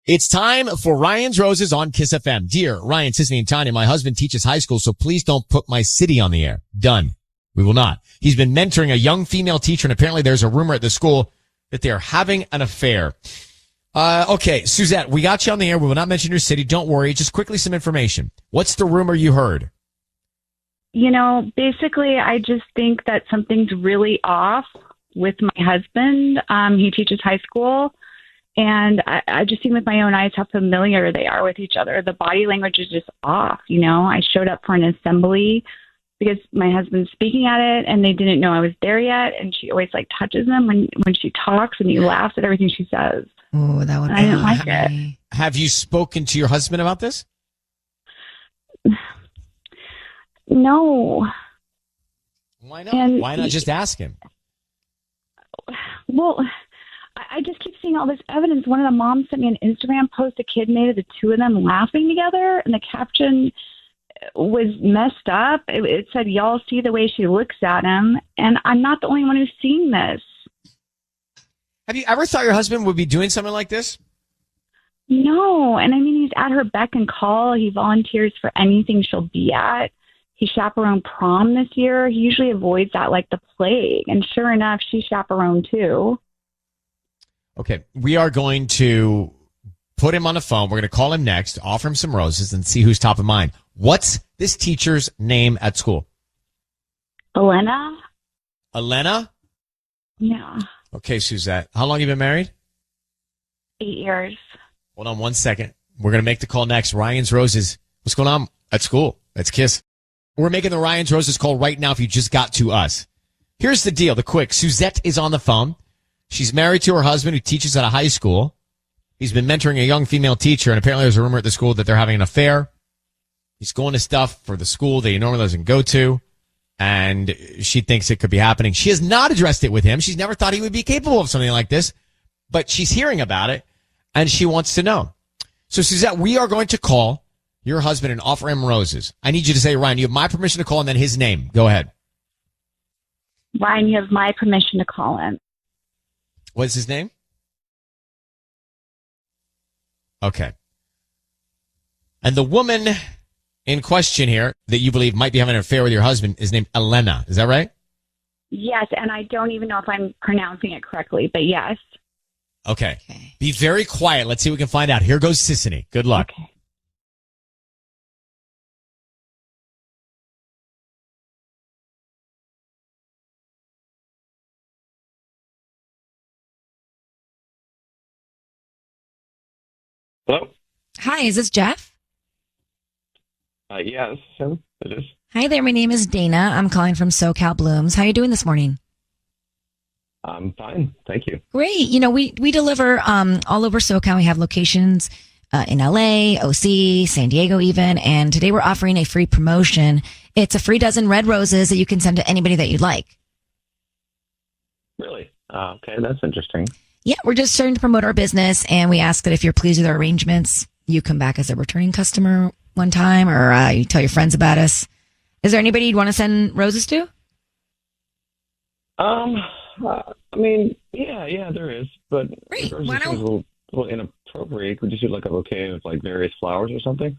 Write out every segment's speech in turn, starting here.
It's time for Ryan's Roses on KIIS-FM. Dear Ryan, Sissany, and Tanya, my husband teaches high school, so please don't put my city on the air. Done. We will not. He's been mentoring a young female teacher, and apparently there's a rumor at the school that they're having an affair. Okay, Suzette, we got you on the air. We will not mention your city. Don't worry. Just quickly some information. What's the rumor you heard? Basically, I just think that something's really off with my husband. He teaches high school. And I've just seen with my own eyes how familiar they are with each other. The body language is just off, I showed up for an assembly because my husband's speaking at it, and they didn't know I was there yet. And she always, touches them when she talks, and he laughs at everything she says. Oh, that would be I didn't like it. Have you spoken to your husband about this? No. Why not? Why not just ask him? Well, I just keep seeing all this evidence. One of the moms sent me an Instagram post a kid made of the two of them laughing together, and the caption was messed up. It said, "Y'all see the way she looks at him," and I'm not the only one who's seen this. Have you ever thought your husband would be doing something like this? No, and he's at her beck and call. He volunteers for anything she'll be at. He chaperoned prom this year. He usually avoids that like the plague, and sure enough, she chaperoned too. Okay, we are going to put him on the phone. We're going to call him next, offer him some roses, and see who's top of mind. What's this teacher's name at school? Elena? Elena? Yeah. Okay, Suzette. How long have you been married? 8 years. Hold on one second. We're going to make the call next. Ryan's Roses. What's going on at school? That's KIIS. We're making the Ryan's Roses call right now if you just got to us. Here's the deal, the quick. Suzette is on the phone. She's married to her husband who teaches at a high school. He's been mentoring a young female teacher, and apparently there's a rumor at the school that they're having an affair. He's going to stuff for the school that he normally doesn't go to, and she thinks it could be happening. She has not addressed it with him. She's never thought he would be capable of something like this, but she's hearing about it, and she wants to know. So, Suzette, we are going to call your husband and offer him roses. I need you to say, Ryan, you have my permission to call and then his name. Go ahead. Ryan, you have my permission to call him. What's his name? Okay. And the woman in question here that you believe might be having an affair with your husband is named Elena. Is that right? Yes, and I don't even know if I'm pronouncing it correctly, but yes. Okay. Be very quiet. Let's see what we can find out. Here goes Sissany. Good luck. Okay. Hello? Hi, is this Jeff? Yeah, this is him. It is. Hi there, my name is Dana. I'm calling from SoCal Blooms. How are you doing this morning? I'm fine. Thank you. Great. We deliver all over SoCal. We have locations in LA, OC, San Diego even. And today we're offering a free promotion. It's a free dozen red roses that you can send to anybody that you'd like. Really? Okay, that's interesting. Yeah, we're just starting to promote our business, and we ask that if you're pleased with our arrangements, you come back as a returning customer one time, or you tell your friends about us. Is there anybody you'd want to send roses to? Yeah, there is. But Great. roses Why seems a little inappropriate. Could you do like a bouquet of like various flowers or something?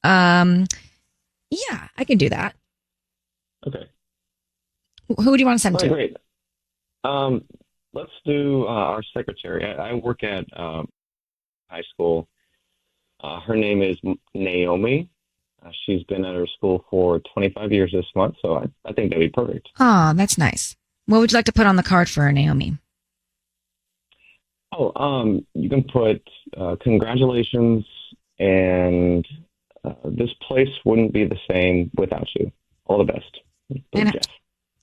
Yeah, I can do that. Okay. Who do you want to send to? Great. Let's do our secretary. I work at high school. Her name is Naomi. She's been at her school for 25 years this month, so I think that'd be perfect. Oh, that's nice. What would you like to put on the card for Naomi? You can put congratulations, and this place wouldn't be the same without you. All the best. Jeff.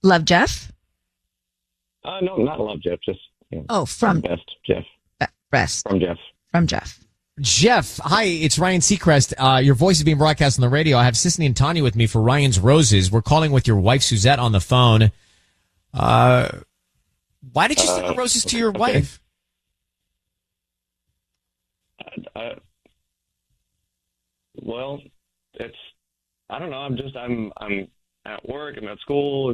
Love Jeff? No, not love Jeff. Just from best Jeff. Best From Jeff. From Jeff. Jeff, hi, it's Ryan Seacrest. Your voice is being broadcast on the radio. I have Sissany and Tanya with me for Ryan's Roses. We're calling with your wife, Suzette, on the phone. Why did you send the roses to your wife? Well, I don't know. I'm at work. I'm at school.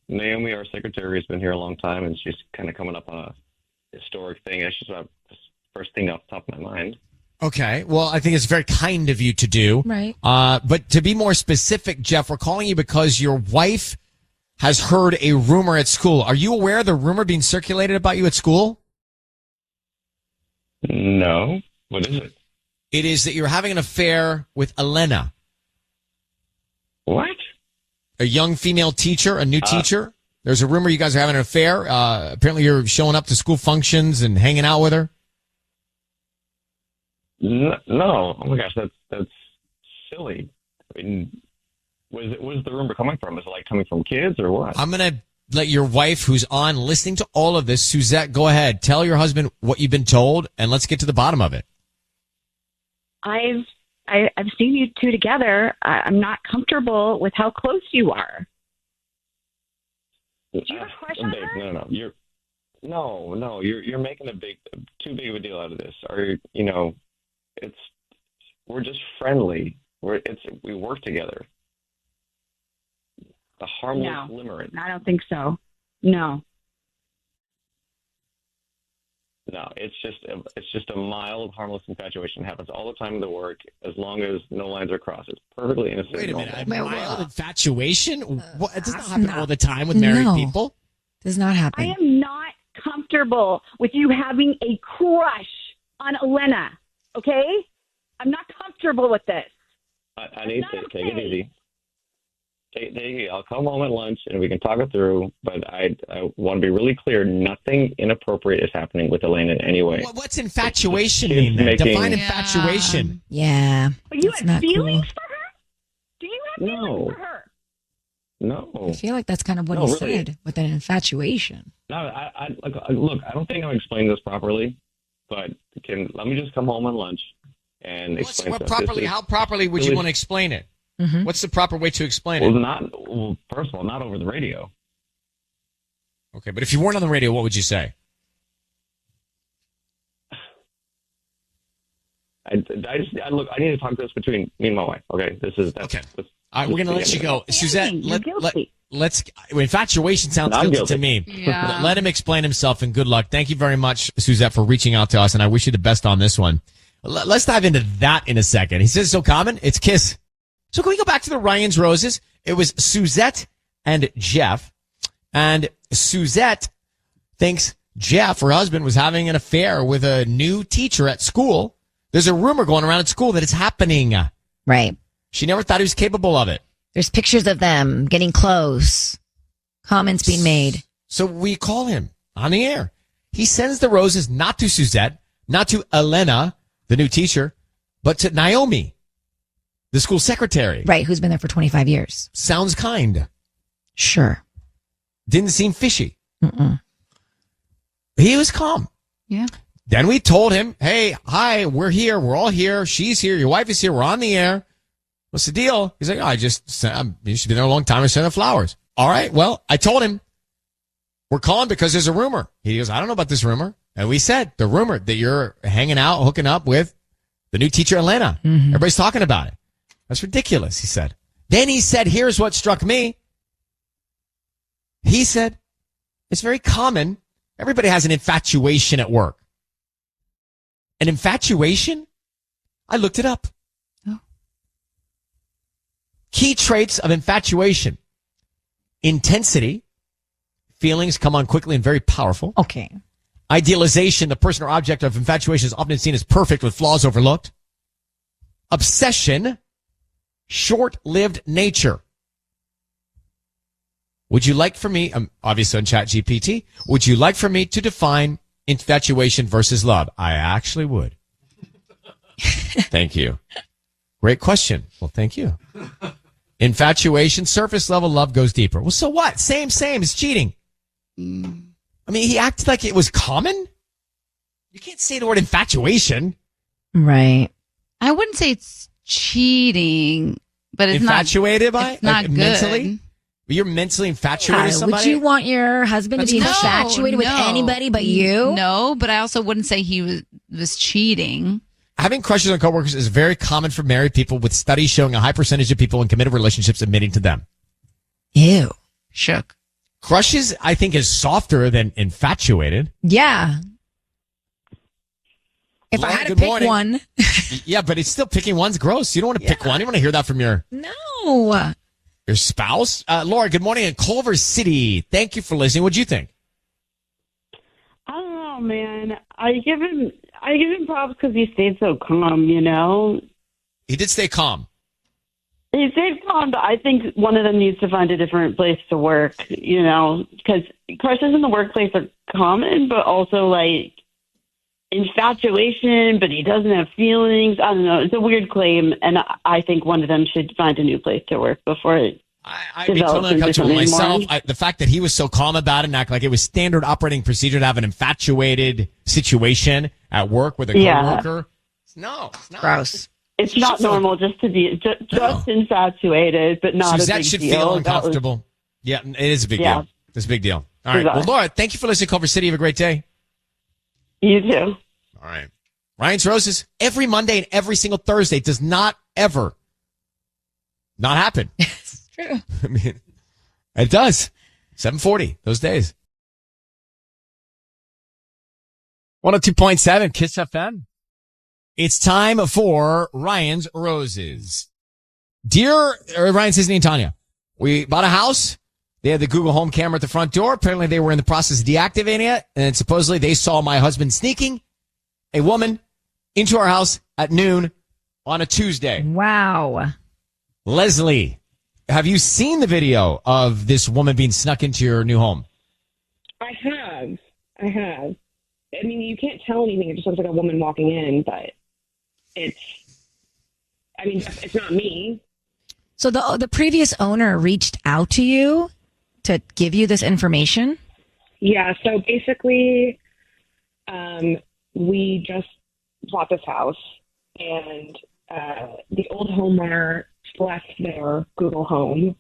Naomi, our secretary, has been here a long time, and she's kind of coming up on a historic thing. It's just first thing off the top of my mind. Okay. Well, I think it's very kind of you to do. Right. But to be more specific, Jeff, we're calling you because your wife has heard a rumor at school. Are you aware of the rumor being circulated about you at school? No. What is it? It is that you're having an affair with Elena, What? a young female teacher, a new teacher. There's a rumor you guys are having an affair. Apparently you're showing up to school functions and hanging out with her. No. Oh my gosh, that's silly. I mean, where's the rumor coming from? Is it like coming from kids or what? I'm going to let your wife, who's on listening to all of this, Suzette, go ahead. Tell your husband what you've been told, and let's get to the bottom of it. I've seen you two together. I'm not comfortable with how close you are. Do you have a crush on Babe, her? No. You're making too big of a deal out of this. Or we're just friendly. We work together. A harmless limerence. I don't think so. No. No, it's just a mild, harmless infatuation. It happens all the time in the work, as long as no lines are crossed. It's perfectly innocent. Wait a normal. minute. Mild infatuation? What? It does not happen all the time with married people. Does not happen. I am not comfortable with you having a crush on Elena, okay? I'm not comfortable with this. I need to take it easy. Take it easy. I'll come home at lunch and we can talk it through, but I want to be really clear. Nothing inappropriate is happening with Elena in any way. What's infatuation mean then? Define infatuation. Yeah. But you that's have not feelings cool. for her? Do you have feelings for her? No. I feel like that's kind of what he said with an infatuation. No, look, I don't think I'm explaining this properly, but let me just come home on lunch and explain properly. How properly would you want to explain it? Mm-hmm. What's the proper way to explain it? First of all, not over the radio. Okay, but if you weren't on the radio, what would you say? I need to talk this between me and my wife. Okay, okay. All right, we're gonna let you go, Suzette. Let's. Infatuation sounds guilty to me. Yeah. Let him explain himself, and good luck. Thank you very much, Suzette, for reaching out to us, and I wish you the best on this one. Let's dive into that in a second. He says it's so common. It's KISS. So can we go back to the Ryan's Roses? It was Suzette and Jeff, and Suzette thinks Jeff, her husband, was having an affair with a new teacher at school. There's a rumor going around at school that it's happening. Right. She never thought he was capable of it. There's pictures of them getting close. Comments being made. So we call him on the air. He sends the roses not to Suzette, not to Elena, the new teacher, but to Naomi, the school secretary. Right, who's been there for 25 years. Sounds kind. Sure. Didn't seem fishy. Mm-mm. He was calm. Yeah. Then we told him, hey, hi, we're here. We're all here. She's here. Your wife is here. We're on the air. What's the deal? He's like, you should be there a long time. I sent her flowers. All right. Well, I told him we're calling because there's a rumor. He goes, I don't know about this rumor. And we said the rumor that you're hanging out, hooking up with the new teacher, Elena. Mm-hmm. Everybody's talking about it. That's ridiculous, he said. Then he said, here's what struck me. He said, it's very common. Everybody has an infatuation at work. An infatuation? I looked it up. Oh. Key traits of infatuation. Intensity. Feelings come on quickly and very powerful. Okay. Idealization. The person or object of infatuation is often seen as perfect with flaws overlooked. Obsession. Short-lived nature. Would you like for me, obviously on ChatGPT, would you like for me to define infatuation versus love? I actually would. Thank you. Great question. Well, thank you. Infatuation, surface level, love goes deeper. Well, so what? Same. It's cheating. I mean, he acted like it was common. You can't say the word infatuation. Right. I wouldn't say it's cheating, but it's infatuated not, by it's not like, good. mentally. You're mentally infatuated with somebody. Would you want your husband to be infatuated with anybody but you? No, but I also wouldn't say he was cheating. Having crushes on coworkers is very common for married people, with studies showing a high percentage of people in committed relationships admitting to them. Ew. Shook. Crushes, I think, is softer than infatuated. Yeah. If I Laura, had to good pick morning. one. Yeah, but it's still picking one's gross. You don't want to pick one. You want to hear that from your No. spouse. Laura, good morning in Culver City. Thank you for listening. What'd you think? I don't know, man. I give him props because he stayed so calm, you know? He did stay calm. He stayed calm, but I think one of them needs to find a different place to work, you know? Because crushes in the workplace are common, but also, like, infatuation, but he doesn't have feelings. I don't know. It's a weird claim, and I think one of them should find a new place to work before it I'd be totally uncomfortable myself. The fact that he was so calm about it and act like it was standard operating procedure to have an infatuated situation at work with a coworker. No, it's not. Gross. It's not normal just to be just infatuated, but not Suzette a big should deal. feel uncomfortable. Yeah, it is a big deal. It's a big deal. All right. Well, Laura, thank you for listening to Culver City. Have a great day. You too. All right. Ryan's Roses every Monday and every single Thursday does not ever not happen. It's true. I mean, it does. 7:40 those days. 102.7 KIIS-FM. It's time for Ryan's Roses. Dear Ryan, Sisney, and Tanya, we bought a house. They had the Google Home camera at the front door. Apparently they were in the process of deactivating it. And supposedly they saw my husband sneaking a woman into our house at noon on a Tuesday. Wow. Leslie, have you seen the video of this woman being snuck into your new home? I have. I mean, you can't tell anything. It just looks like a woman walking in, but it's not me. So the previous owner reached out to you to give you this information? Yeah, so basically, we just bought this house, and the old homeowner left their Google Home,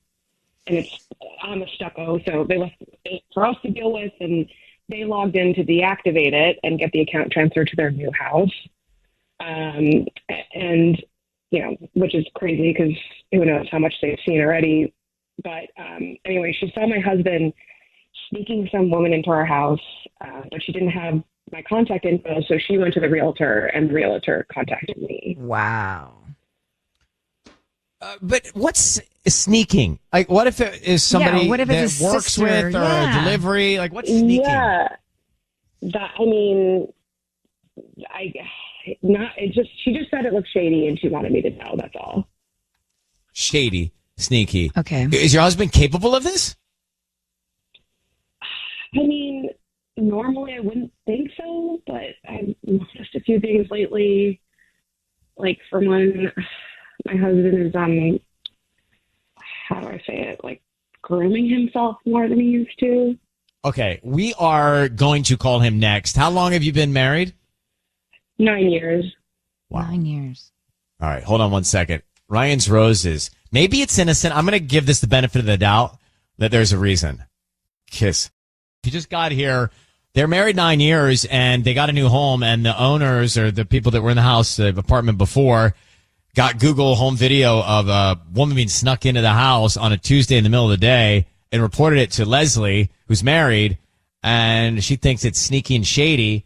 and it's on the stucco, so they left it for us to deal with, and they logged in to deactivate it and get the account transferred to their new house. And, you know, which is crazy because who knows how much they've seen already. But anyway, she saw my husband sneaking some woman into our house, but she didn't have my contact info, so she went to the realtor, and the realtor contacted me. Wow. But what's sneaking? Like, what if it is somebody what if that it's a works sister? with or a delivery? Like, what's sneaking? Yeah, she just said it looked shady, and she wanted me to know. That's all. Shady, sneaky. Okay. Is your husband capable of this? I mean, normally I wouldn't think so, but I've noticed a few things lately. Like, for one, my husband is, how do I say it? Like, grooming himself more than he used to. Okay, we are going to call him next. How long have you been married? 9 years. Wow. 9 years. All right, hold on one second. Ryan's Roses. Maybe it's innocent. I'm going to give this the benefit of the doubt that there's a reason. Kiss. He just got here. They're married 9 years, and they got a new home, and the owners or the people that were in the house, the apartment before, got Google Home video of a woman being snuck into the house on a Tuesday in the middle of the day and reported it to Leslie, who's married, and she thinks it's sneaky and shady.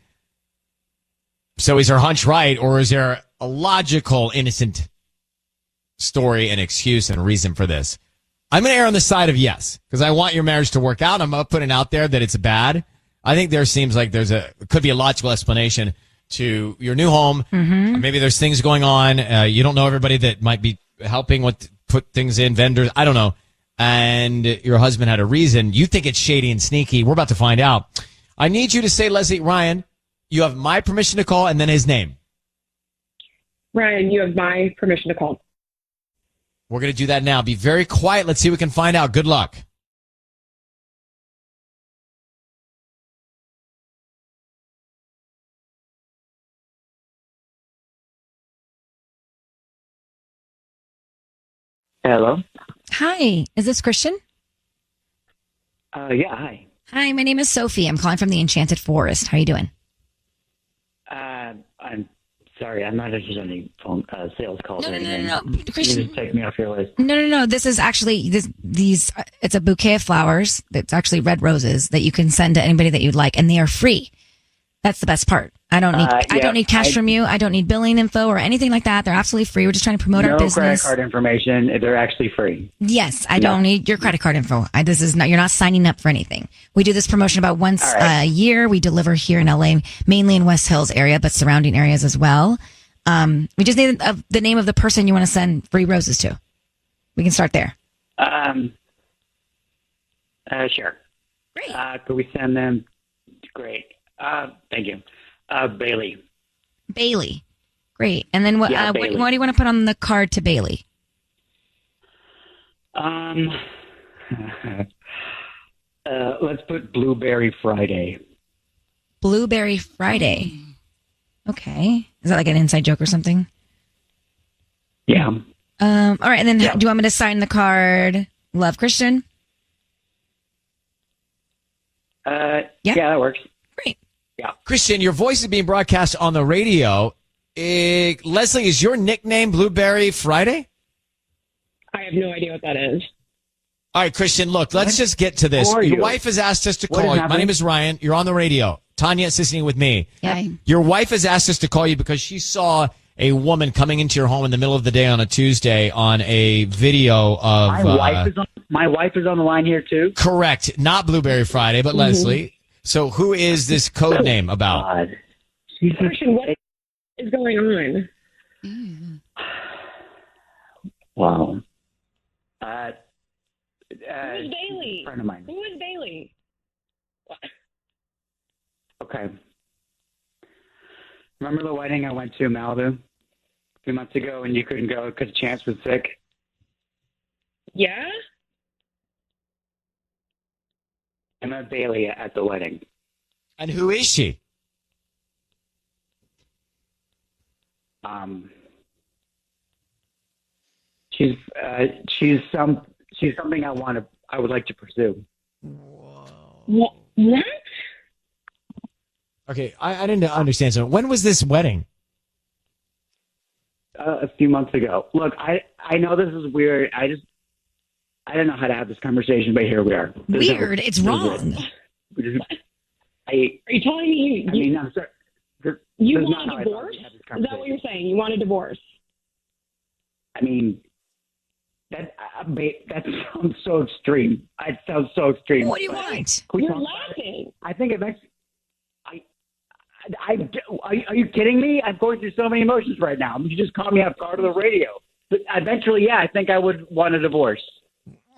So is her hunch right, or is there a logical, innocent story and excuse and reason for this? I'm going to err on the side of yes, because I want your marriage to work out. I'm not putting out there that it's bad. I think there seems like could be a logical explanation to your new home. Mm-hmm. Maybe there's things going on. You don't know everybody that might be helping with put things in, vendors. I don't know. And your husband had a reason. You think it's shady and sneaky. We're about to find out. I need you to say, Leslie, Ryan, you have my permission to call and then his name. Ryan, you have my permission to call. We're going to do that now. Be very quiet. Let's see what we can find out. Good luck. Hello. Hi. Is this Christian? Yeah, hi. Hi, my name is Sophie. I'm calling from the Enchanted Forest. How are you doing? I'm sorry. I'm not interested in any phone sales calls or anything. No. Christian. You just take me off your list. No. This is actually these. It's a bouquet of flowers. It's actually red roses that you can send to anybody that you'd like, and they are free. That's the best part. I don't need I Yeah, don't need cash from you. I don't need billing info or anything like that. They're absolutely free. We're just trying to promote our no credit business. card information. They're actually free. Yes, I don't need your credit card info. This is not. You're not signing up for anything. We do this promotion about once a year. We deliver here in LA, mainly in West Hills area, but surrounding areas as well. We just need the name of the person you want to send free roses to. We can start there. Sure. Great. Could we send them? Great. Thank you. Bailey. Bailey. Great. And then what do you want to put on the card to Bailey? Let's put Blueberry Friday. Blueberry Friday. Okay. Is that like an inside joke or something? Yeah. All right. And then do you want me to sign the card? Love, Christian? Yeah, that works. Great. Yeah. Christian, your voice is being broadcast on the radio. Leslie, is your nickname Blueberry Friday? I have no idea what that is. All right, Christian, look, let's just get to this. Your wife has asked us to call you. My name is Ryan. You're on the radio. Tanya is sitting with me. Yeah. Your wife has asked us to call you because she saw a woman coming into your home in the middle of the day on a Tuesday on a video of... My wife is on the line here, too? Correct. Not Blueberry Friday, but Leslie. So who is this code name about? Christian, what is going on? Wow. Who is Bailey? Friend of mine. Who is Bailey? Okay. Remember the wedding I went to in Malibu a few months ago and you couldn't go because Chance was sick? Yeah? I met Bailey at the wedding. And who is she? She's something I would like to pursue. What? Okay, I didn't understand. So when was this wedding? A few months ago. Look, I know this is weird. I don't know how to have this conversation, but here we are. Weird. It's wrong. Are you telling me I'm sorry. You want a divorce? Is that what you're saying? You want a divorce? I mean, that sounds so extreme. It sounds so extreme. What do you want? You're laughing. I think eventually. Are you kidding me? I'm going through so many emotions right now. You just caught me off guard on the radio. But eventually, yeah, I think I would want a divorce.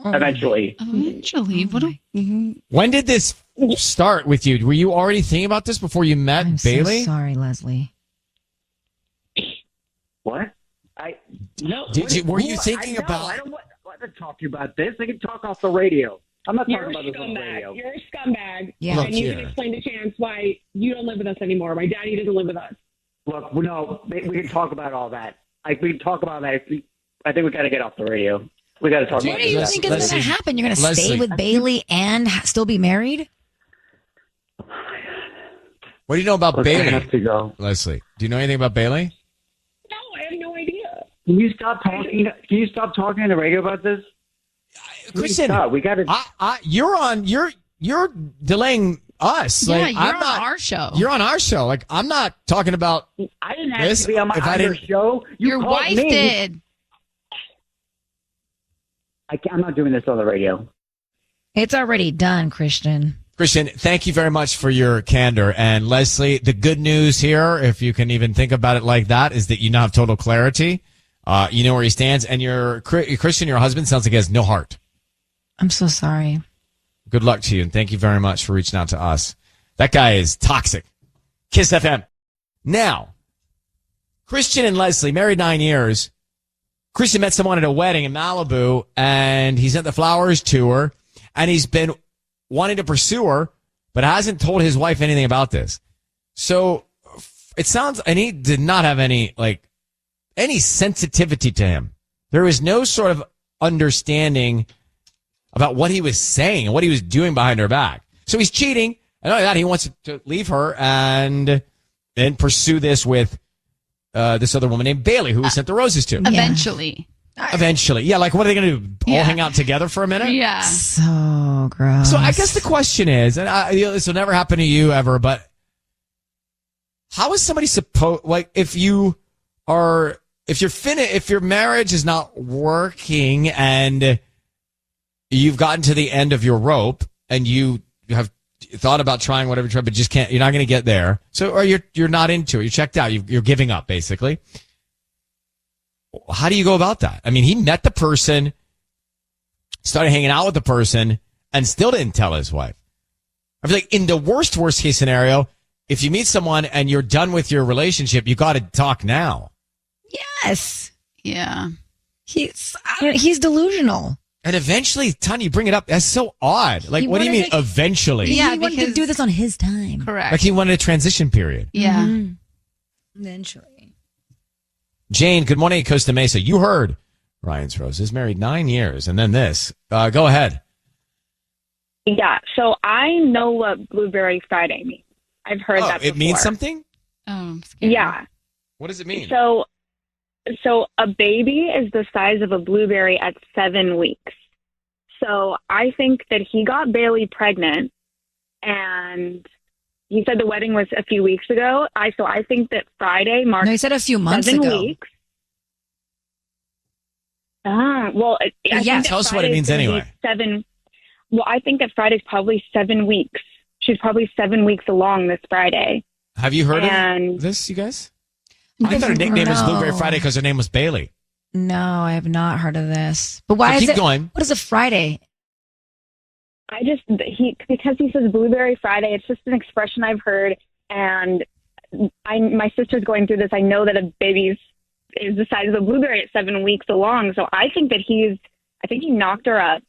Eventually. When did this start with you? Were you already thinking about this before you met Bailey? So sorry, Leslie. What? Were you thinking about? I don't want to talk to you about this. I can talk off the radio. I'm not talking about this on the radio. You're a scumbag. Yeah. And you can explain to Chance why you don't live with us anymore. My daddy doesn't live with us. Look, no, we can talk about all that. We can talk about that. I think we got to get off the radio. We got to talk about What do you this. think is going to happen? You're going to stay with Bailey and still be married? What do you know about Bailey? I have to go. Leslie, do you know anything about Bailey? No, I have no idea. Can you stop talking? Can you stop talking on the radio about this? Christian, we got to. You're delaying us. Yeah, Like, you're I'm on not, our show. You're on our show. Like, I'm not talking about. I didn't this. ask to be on If I your didn't- show. Your called wife me. did. I'm not doing this on the radio. It's already done, Christian. Christian, thank you very much for your candor. And Leslie, the good news here, if you can even think about it like that, is that you now have total clarity. You know where he stands. And Christian, your husband, sounds like he has no heart. I'm so sorry. Good luck to you. And thank you very much for reaching out to us. That guy is toxic. KIIS-FM. Now, Christian and Leslie, married 9 years. Christian met someone at a wedding in Malibu, and he sent the flowers to her, and he's been wanting to pursue her, but hasn't told his wife anything about this. So it sounds, and he did not have any sensitivity to him. There was no sort of understanding about what he was saying and what he was doing behind her back. So he's cheating, and not only that, he wants to leave her and then pursue this with this other woman named Bailey, who he sent the roses to. Eventually. Eventually. Yeah, like, what are they going to do? All hang out together for a minute? Yeah. So gross. So I guess the question is, and this will never happen to you ever, but how is somebody supposed, like, if your marriage is not working and you've gotten to the end of your rope and you have thought about trying whatever you try, but just can't, you're not going to get there. So, or you're not into it. You're checked out. You're giving up, basically. How do you go about that? I mean, he met the person, started hanging out with the person, and still didn't tell his wife. I feel like in the worst case scenario, if you meet someone and you're done with your relationship, you got to talk now. Yes. Yeah. He's delusional. And eventually, Tanya, you bring it up. That's so odd. Like, what do you mean eventually? Yeah, he wanted to do this on his time. Correct. Like he wanted a transition period. Yeah. Eventually. Jane, good morning, Costa Mesa. You heard Ryan's Roses, married 9 years, and then this. Go ahead. Yeah, so I know what Blueberry Friday means. I've heard that before. It means something? Oh, I'm scared. Yeah. What does it mean? So a baby is the size of a blueberry at 7 weeks. So I think that he got Bailey pregnant, and he said the wedding was a few weeks ago. So I think that Friday marks. No, he said a few months 7 ago. weeks. Well, yeah. Tell us what it means anyway. 7. Well, I think that Friday's probably 7 weeks. She's probably 7 weeks along this Friday. Have you heard of this, you guys? I thought her nickname was Blueberry Friday because her name was Bailey. No, I have not heard of this. But why is keep it? Going. What is a Friday? Because he says Blueberry Friday. It's just an expression I've heard, and my sister's going through this. I know that a baby is the size of a blueberry at 7 weeks along. So I think that he knocked her up.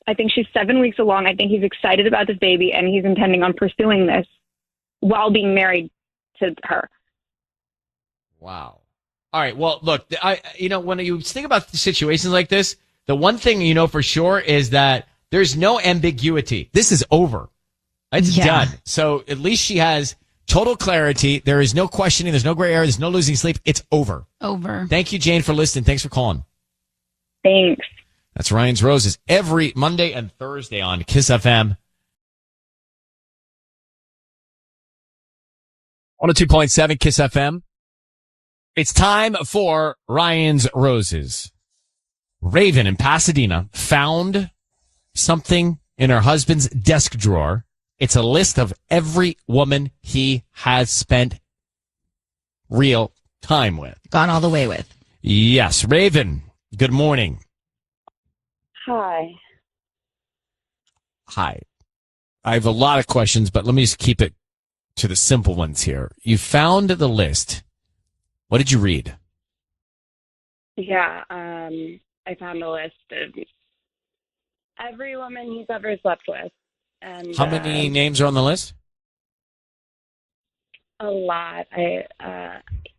I think she's 7 weeks along. I think he's excited about this baby, and he's intending on pursuing this while being married to her. Wow. All right. Well, look, when you think about situations like this, the one thing you know for sure is that there's no ambiguity. This is over. It's done. So at least she has total clarity. There is no questioning. There's no gray area. There's no losing sleep. It's over. Over. Thank you, Jane, for listening. Thanks for calling. Thanks. That's Ryan's Roses every Monday and Thursday on KIIS-FM. 102.7 KIIS-FM. It's time for Ryan's Roses. Raven in Pasadena found something in her husband's desk drawer. It's a list of every woman he has spent real time with. Gone all the way with. Yes. Raven, good morning. Hi. Hi. I have a lot of questions, but let me just keep it to the simple ones here. You found the list. What did you read? Yeah, I found a list of every woman he's ever slept with. And How many names are on the list? A lot.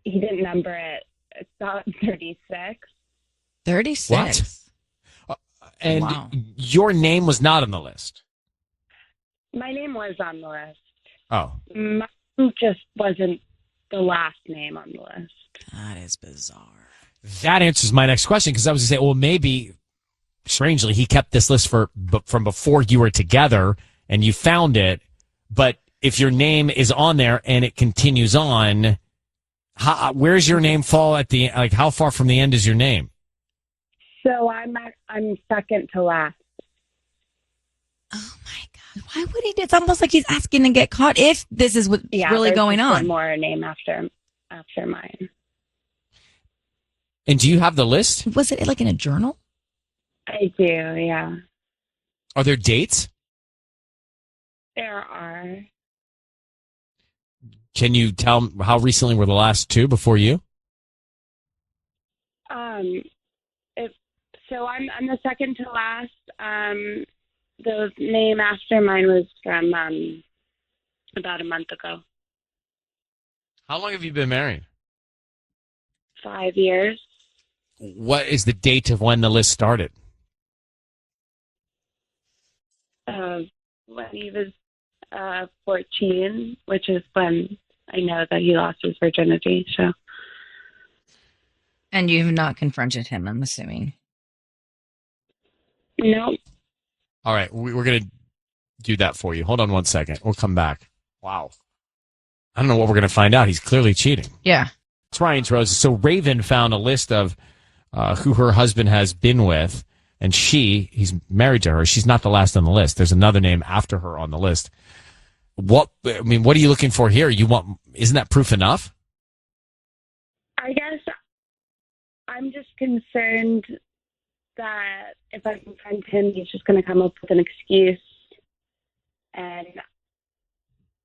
He didn't number it. It's about 36. 36? What? And Wow. your name was not on the list? My name was on the list. Oh. Mine just wasn't the last name on the list. That is bizarre. That answers my next question, because I was going to say, well, maybe, strangely, he kept this list from before you were together and you found it. But if your name is on there and it continues on, where's your name fall at the, like, how far from the end is your name? So I'm second to last. Oh my God. Why would he do? It's almost like he's asking to get caught if this is what's really there's going just on. One more name after mine. And do you have the list? Was it like in a journal? I do, yeah. Are there dates? There are. Can you tell how recently were the last two before you? So I'm the second to last. The name after mine was from about a month ago. How long have you been married? 5 years. What is the date of when the list started? When he was 14, which is when I know that he lost his virginity. So. And you have not confronted him, I'm assuming. No. All right, we're going to do that for you. Hold on one second. We'll come back. Wow. I don't know what we're going to find out. He's clearly cheating. Yeah. It's Ryan's Roses. So Raven found a list of who her husband has been with, and he's married to her. She's not the last on the list. There's another name after her on the list. What are you looking for here? Isn't that proof enough? I guess I'm just concerned that if I confront him, he's just going to come up with an excuse. And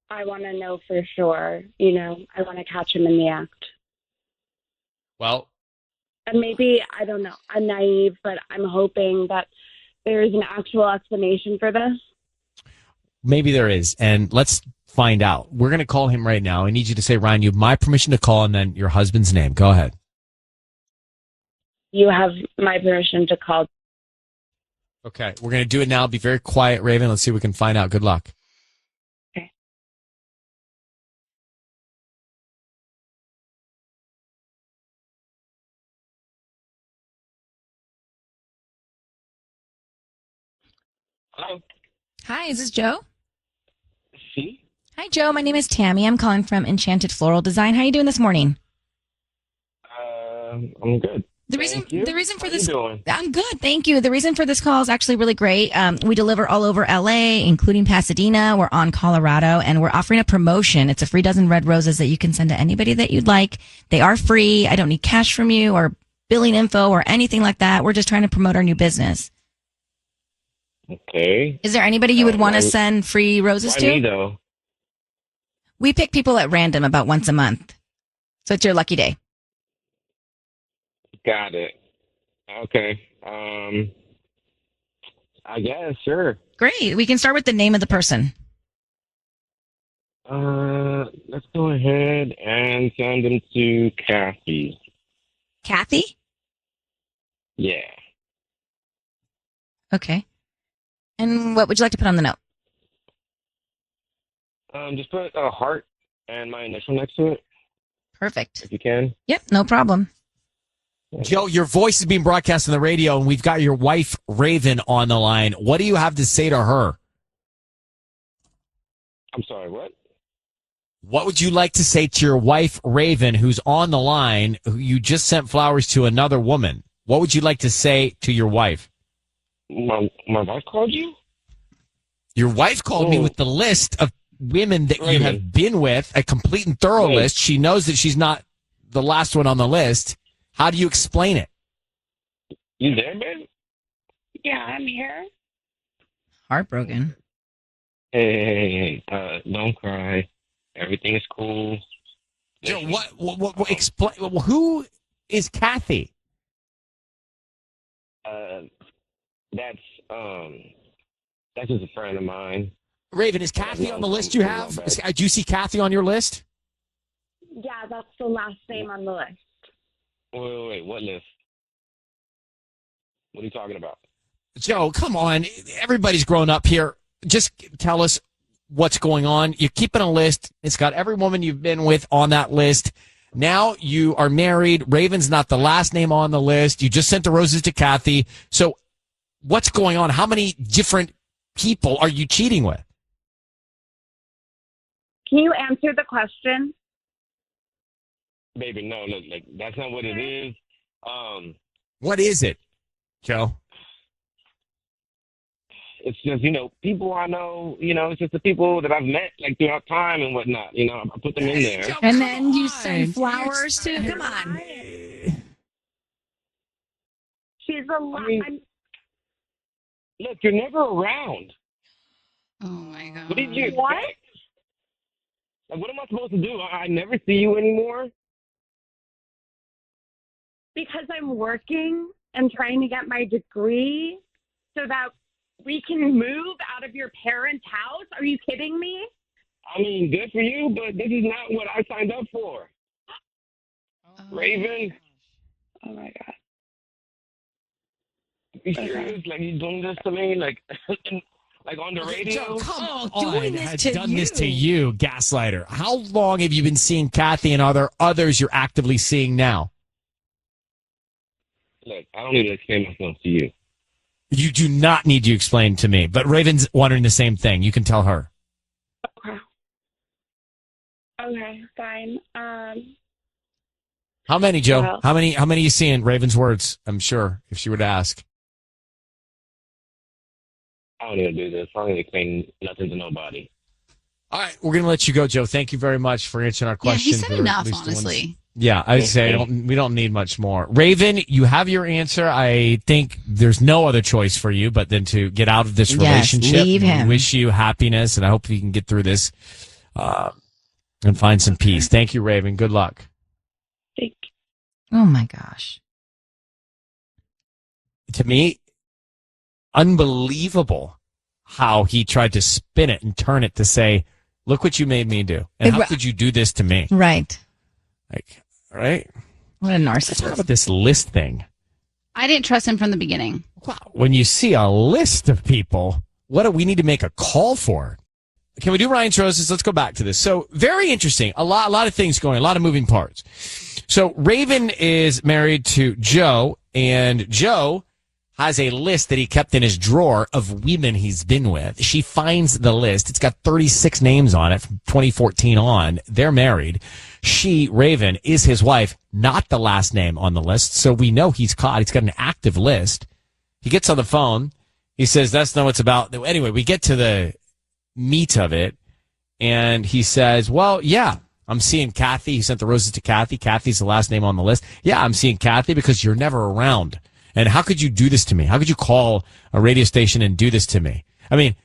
I want to know for sure, I want to catch him in the act. Well, and maybe, I don't know, I'm naive, but I'm hoping that there is an actual explanation for this. maybe there is. And let's find out. We're going to call him right now. I need you to say, Ryan, you have my permission to call and then your husband's name. Go ahead. You have my permission to call. Okay, we're going to do it now. Be very quiet, Raven. Let's see if we can find out. Good luck. Okay. Hello. Hi, is this Joe? See? Hi, Joe. My name is Tammy. I'm calling from Enchanted Floral Design. How are you doing this morning? I'm good. The reason for How this, you doing? I'm good, thank you. The reason for this call is actually really great. We deliver all over LA, including Pasadena. We're on Colorado, and we're offering a promotion. It's a free dozen red roses that you can send to anybody that you'd like. They are free. I don't need cash from you or billing info or anything like that. We're just trying to promote our new business. Okay. Is there anybody you would want to send free roses Why to? me, though? We pick people at random about once a month, so it's your lucky day. Got it. Okay. I guess, sure. Great. We can start with the name of the person. Let's go ahead and send them to Kathy. Kathy? Yeah. Okay. And what would you like to put on the note? Just put a heart and my initial next to it, Perfect. if you can. Yep, no problem. Joe, your voice is being broadcast on the radio, and we've got your wife, Raven, on the line. What do you have to say to her? I'm sorry, what? What would you like to say to your wife, Raven, who's on the line, who you just sent flowers to another woman? What would you like to say to your wife? My wife called you? Your wife called me with the list of women that you have been with, a complete and thorough list. She knows that she's not the last one on the list. How do you explain it? You there, babe? Yeah, I'm here. Heartbroken. Hey, don't cry. Everything is cool. Joe, what explain? Who is Kathy? That's just a friend of mine. Raven, is Kathy on the list you have? Do you see Kathy on your list? Yeah, that's the last name on the list. Wait, what list? What are you talking about? Joe, come on. Everybody's grown up here. Just tell us what's going on. You're keeping a list. It's got every woman you've been with on that list. Now you are married. Raven's not the last name on the list. You just sent the roses to Kathy. So what's going on? How many different people are you cheating with? Can you answer the question? Baby, no, look, like, that's not what it is. What is it, Joe? It's just, people I know, it's just the people that I've met, like, throughout time and whatnot, I put them in there. And then you send flowers to... Come on. She's a lot. Look, you're never around. Oh, my God. What did you expect? What? Like, what am I supposed to do? I never see you anymore? Because I'm working and trying to get my degree so that we can move out of your parents' house. Are you kidding me? I mean, good for you, but this is not what I signed up for. Raven. Oh, my God. You serious? Like, he's doing this to me? Like, like on the radio? Joe, come on. doing this Has to done you. this to you, gaslighter. How long have you been seeing Kathy, and are there others you're actively seeing now? Look, I don't need to explain myself to you. You do not need to explain to me, but Raven's wondering the same thing. You can tell her. Okay. Okay, fine. How many, Joe? Well- How many you seeing? Raven's words, I'm sure, if she were to ask. I don't need to do this. I don't need to explain nothing to nobody. All right, we're going to let you go, Joe. Thank you very much for answering our Yeah, he questions. said or at enough, least the ones- honestly. Yeah, I'd say we don't need much more. Raven, you have your answer. I think there's no other choice for you but then to get out of this Yes, relationship. leave him. We wish you happiness, and I hope you can get through this and find some peace. Thank you, Raven. Good luck. Thank you. Oh my gosh. To me, unbelievable how he tried to spin it and turn it to say, look what you made me do. And how could you do this to me? Right. Like, right? What a Let's talk narcissist. about this list thing. I didn't trust him from the beginning. When you see a list of people, what do we need to make a call for? Can we do Ryan's Roses? Let's go back to this. So very interesting. A lot of things going, a lot of moving parts. So Raven is married to Joe, and Joe has a list that he kept in his drawer of women he's been with. She finds the list. It's got 36 names on it from 2014 on. They're married. She, Raven, is his wife, not the last name on the list. So we know he's caught. He's got an active list. He gets on the phone. He says, that's not what it's about. Anyway, we get to the meat of it. And he says, well, yeah, I'm seeing Kathy. He sent the roses to Kathy. Kathy's the last name on the list. Yeah, I'm seeing Kathy because you're never around. And how could you do this to me? How could you call a radio station and do this to me? I mean,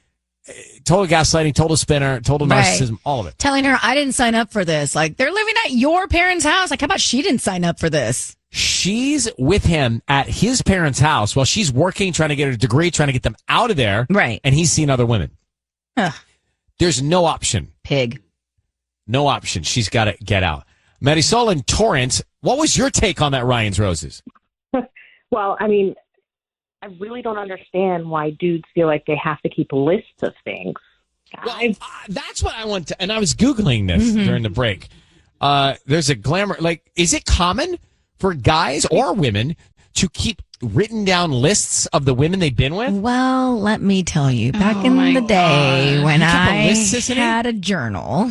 total gaslighting, total spinner, total narcissism, all of it. Telling her, I didn't sign up for this. Like, they're living at your parents' house. Like, how about she didn't sign up for this? She's with him at his parents' house while she's working, trying to get her degree, trying to get them out of there. Right. And he's seen other women. Ugh. There's no option. Pig. No option. She's got to get out. Marisol in Torrance, what was your take on that Ryan's Roses? Well, I mean, I really don't understand why dudes feel like they have to keep lists of things. Well, that's what I want to, and I was Googling this during the break. There's a glamour, like, is it common for guys or women to keep written down lists of the women they've been with? Well, let me tell you, back in the day when I had a journal.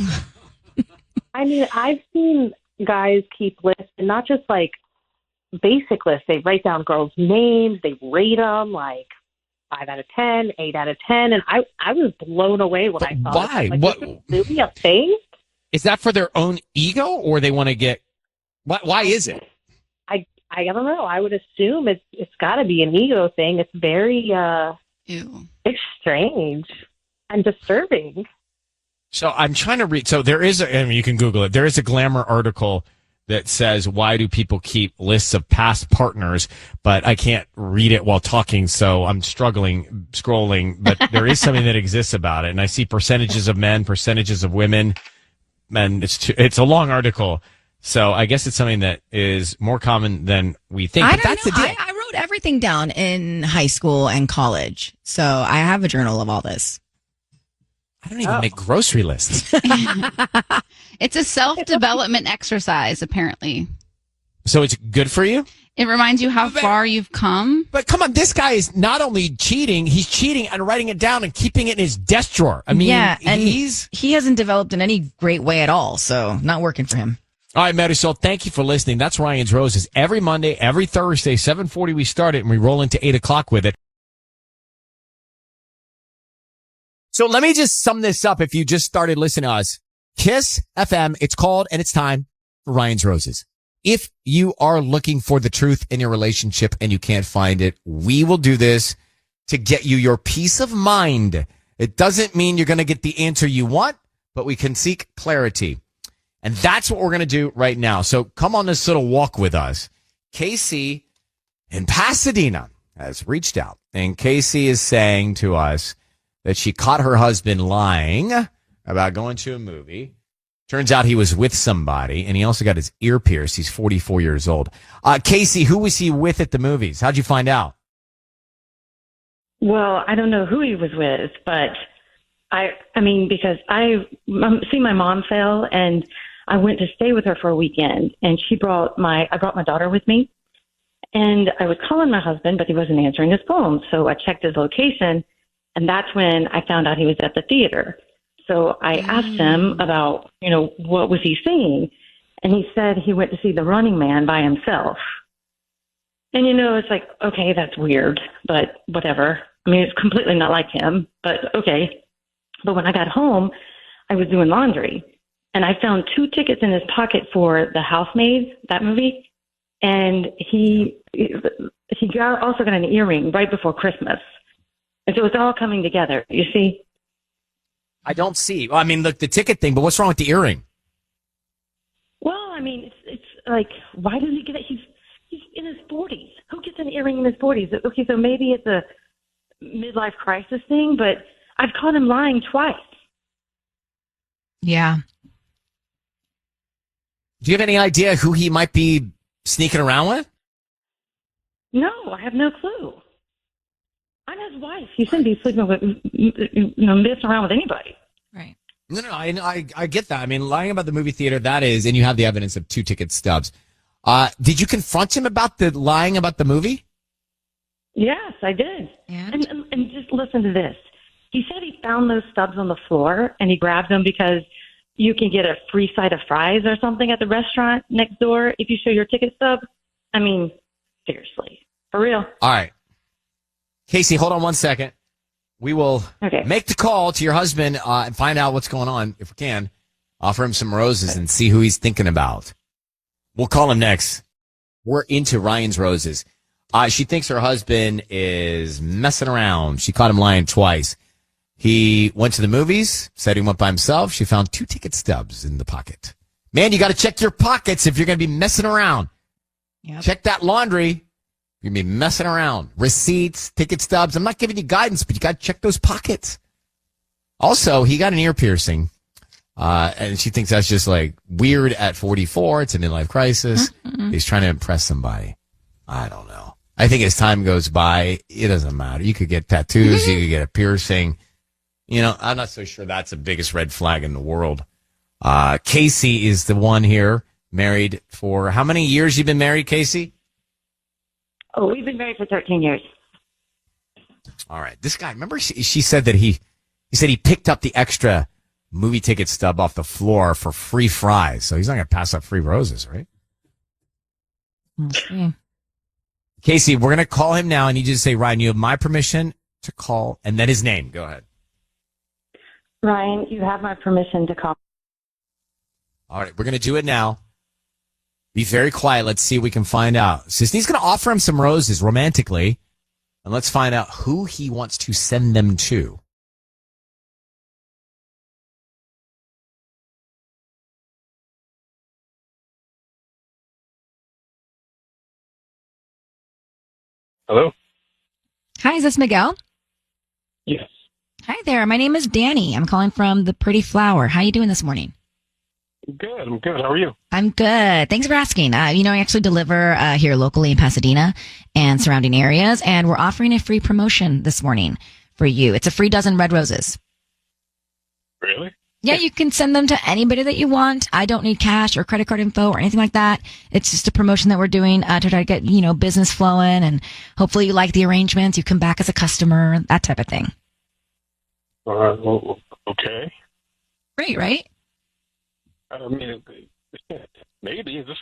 I mean, I've seen guys keep lists, and not just like basic lists. They write down girls' names, they rate them like 5 out of 10, 8 out of 10, and I was blown away when I saw why? it. Like, What? is this really a thing? Is that for their own ego, or they want to get? Why is it? I don't know. I would assume it's got to be an ego thing. It's very Ew. it's strange and disturbing. So I'm trying to read. So there is, I mean, you can Google it. There is a Glamour article that says, why do people keep lists of past partners? But I can't read it while talking, so I'm struggling scrolling. But there is something that exists about it. And I see percentages of men, percentages of women. And it's a long article. So I guess it's something that is more common than we think. I But don't that's know. the deal. I wrote everything down in high school and college. So I have a journal of all this. I don't even make grocery lists. It's a self-development exercise, apparently. So it's good for you? It reminds you how far you've come. But come on, this guy is not only cheating, he's cheating and writing it down and keeping it in his desk drawer. I mean, yeah, and he hasn't developed in any great way at all. So not working for him. All right, Marisol, thank you for listening. That's Ryan's Roses. Every Monday, every Thursday, 7:40 we start it, and we roll into 8 o'clock with it. So let me just sum this up if you just started listening to us. KIIS-FM, it's called, and it's time for Ryan's Roses. If you are looking for the truth in your relationship and you can't find it, we will do this to get you your peace of mind. It doesn't mean you're going to get the answer you want, but we can seek clarity. And that's what we're going to do right now. So come on this little walk with us. Casey in Pasadena has reached out, and Casey is saying to us that she caught her husband lying about going to a movie. Turns out he was with somebody, and he also got his ear pierced. He's 44 years old. Casey, who was he with at the movies? How'd you find out? Well, I don't know who he was with, but I mean, because I see my mom fail, and I went to stay with her for a weekend, and I brought my daughter with me, and I was calling my husband, but he wasn't answering his phone. So I checked his location, and that's when I found out he was at the theater. So I asked him about, what was he seeing? And he said he went to see The Running Man by himself. And, it's like, okay, that's weird, but whatever. I mean, it's completely not like him, but okay. But when I got home, I was doing laundry, and I found 2 tickets in his pocket for The Housemaids, that movie. And he also got an earring right before Christmas. And so it's all coming together, you see? I don't see. Well, I mean, look, the ticket thing, but what's wrong with the earring? Well, I mean, it's like, why didn't he get it? He's in his 40s. Who gets an earring in his 40s? Okay, so maybe it's a midlife crisis thing, but I've caught him lying twice. Yeah. Do you have any idea who he might be sneaking around with? No, I have no clue. I'm his wife. He shouldn't be sleeping with, messing around with anybody. Right. No, I get that. I mean, lying about the movie theater, that is, and you have the evidence of 2 ticket stubs. Did you confront him about the lying about the movie? Yes, I did. And just listen to this. He said he found those stubs on the floor and he grabbed them because you can get a free side of fries or something at the restaurant next door if you show your ticket stub. I mean, seriously. For real. All right. Casey, hold on one second. We will make the call to your husband and find out what's going on, if we can. Offer him some roses and see who he's thinking about. We'll call him next. We're into Ryan's roses. She thinks her husband is messing around. She caught him lying twice. He went to the movies, said he went by himself. She found 2 ticket stubs in the pocket. Man, you got to check your pockets if you're going to be messing around. Yep. Check that laundry. You're going to be messing around. Receipts, ticket stubs. I'm not giving you guidance, but you got to check those pockets. Also, he got an ear piercing. And she thinks that's just like weird at 44. It's a midlife crisis. Mm-hmm. He's trying to impress somebody. I don't know. I think as time goes by, it doesn't matter. You could get tattoos. You could get a piercing. I'm not so sure that's the biggest red flag in the world. Casey is the one here, married for how many years you been married, Casey? Oh, we've been married for 13 years. All right. This guy, remember she said that he said he picked up the extra movie ticket stub off the floor for free fries. So he's not going to pass up free roses, right? Okay. Casey, we're going to call him now. I need you to say, Ryan, you have my permission to call, and then his name. Go ahead. Ryan, you have my permission to call. All right, we're going to do it now. Be very quiet. Let's see if we can find out. Sisney's going to offer him some roses romantically, and let's find out who he wants to send them to. Hello? Hi, is this Miguel? Yes. Hi there. My name is Danny. I'm calling from The Pretty Flower. How are you doing this morning? Good. I'm good. How are you? I'm good. Thanks for asking. I actually deliver here locally in Pasadena and surrounding areas, and we're offering a free promotion this morning for you. It's a free dozen red roses. Really? Yeah, you can send them to anybody that you want. I don't need cash or credit card info or anything like that. It's just a promotion that we're doing to try to get, business flowing, and hopefully you like the arrangements. You come back as a customer, that type of thing. Well, okay. Great, right? I mean, maybe. Is this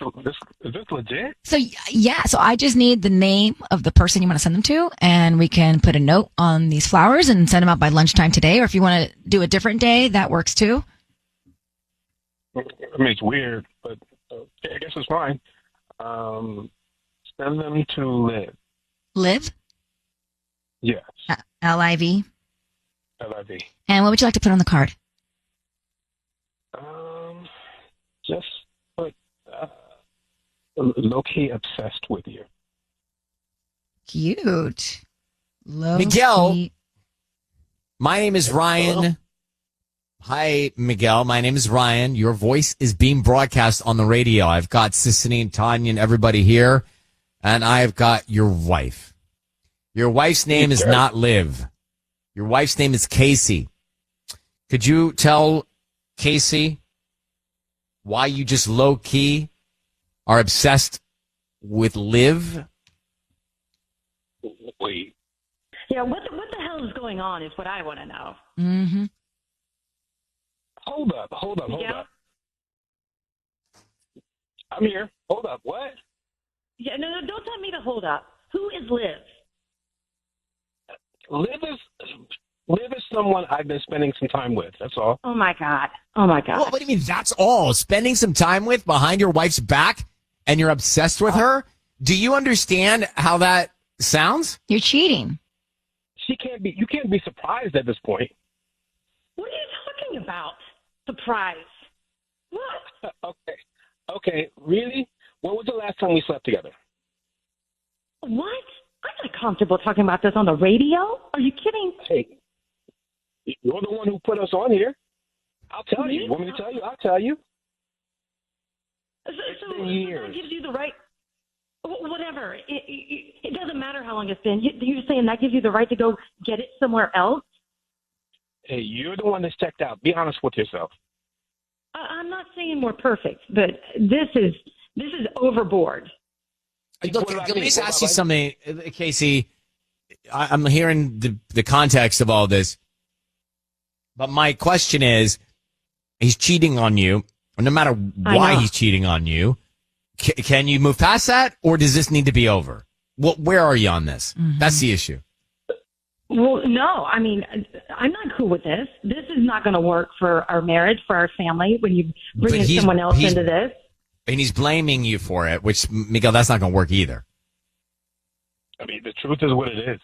legit? So I just need the name of the person you want to send them to, and we can put a note on these flowers and send them out by lunchtime today. Or if you want to do a different day, that works too. I mean, it's weird, but I guess it's fine. Send them to Liv. Liv? Yes. L-I-V? L-I-V. And what would you like to put on the card? Just put low-key obsessed with you. Cute. Miguel, my name is Ryan. Hello? Hi, Miguel. My name is Ryan. Your voice is being broadcast on the radio. I've got Sissany and Tanya and everybody here, and I've got your wife. Your wife's name is not Liv. Your wife's name is Casey. Could you tell Casey why you just low-key are obsessed with Liv? Wait. Yeah, what the hell is going on is what I want to know. Mm-hmm. Hold up. I'm here. Hold up. What? Yeah, no, don't tell me to hold up. Who is Liv? Liv is someone I've been spending some time with. That's all. Oh my God. What do you mean that's all? Spending some time with behind your wife's back and you're obsessed with her? Do you understand how that sounds? You're cheating. You can't be surprised at this point. What are you talking about? Surprise. What? Okay. Really? When was the last time we slept together? What? I'm not comfortable talking about this on the radio. Are you kidding? Hey, you're the one who put us on here. I'll tell you. You want me to tell you? I'll tell you. So that gives you the right. Whatever. It doesn't matter how long it's been. You're saying that gives you the right to go get it somewhere else? Hey, you're the one that's checked out. Be honest with yourself. I'm not saying we're perfect, but this is overboard. Look, let me just ask you something, Casey. I'm hearing the context of all this, but my question is, he's cheating on you, no matter why he's cheating on you. Can you move past that, or does this need to be over? Where are you on this? Mm-hmm. That's the issue. Well, no. I mean, I'm not cool with this. This is not going to work for our marriage, for our family, when you bring someone else into this. And he's blaming you for it, which, Miguel, that's not going to work either. I mean, the truth is what it is.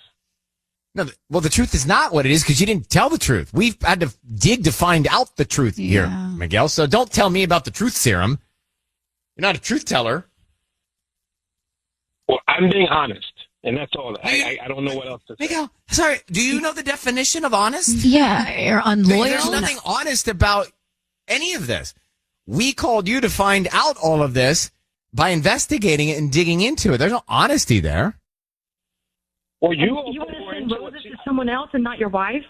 No, well, the truth is not what it is because you didn't tell the truth. We've had to dig to find out the truth here, Miguel. So don't tell me about the truth serum. You're not a truth teller. Well, I'm being honest, and that's all. I don't know what else to say. Miguel, sorry, do you know the definition of honest? Yeah, you're unloyal. There's nothing honest about any of this. We called you to find out all of this by investigating it and digging into it. There's no honesty there. Well, you want to send roses to someone else and not your wife?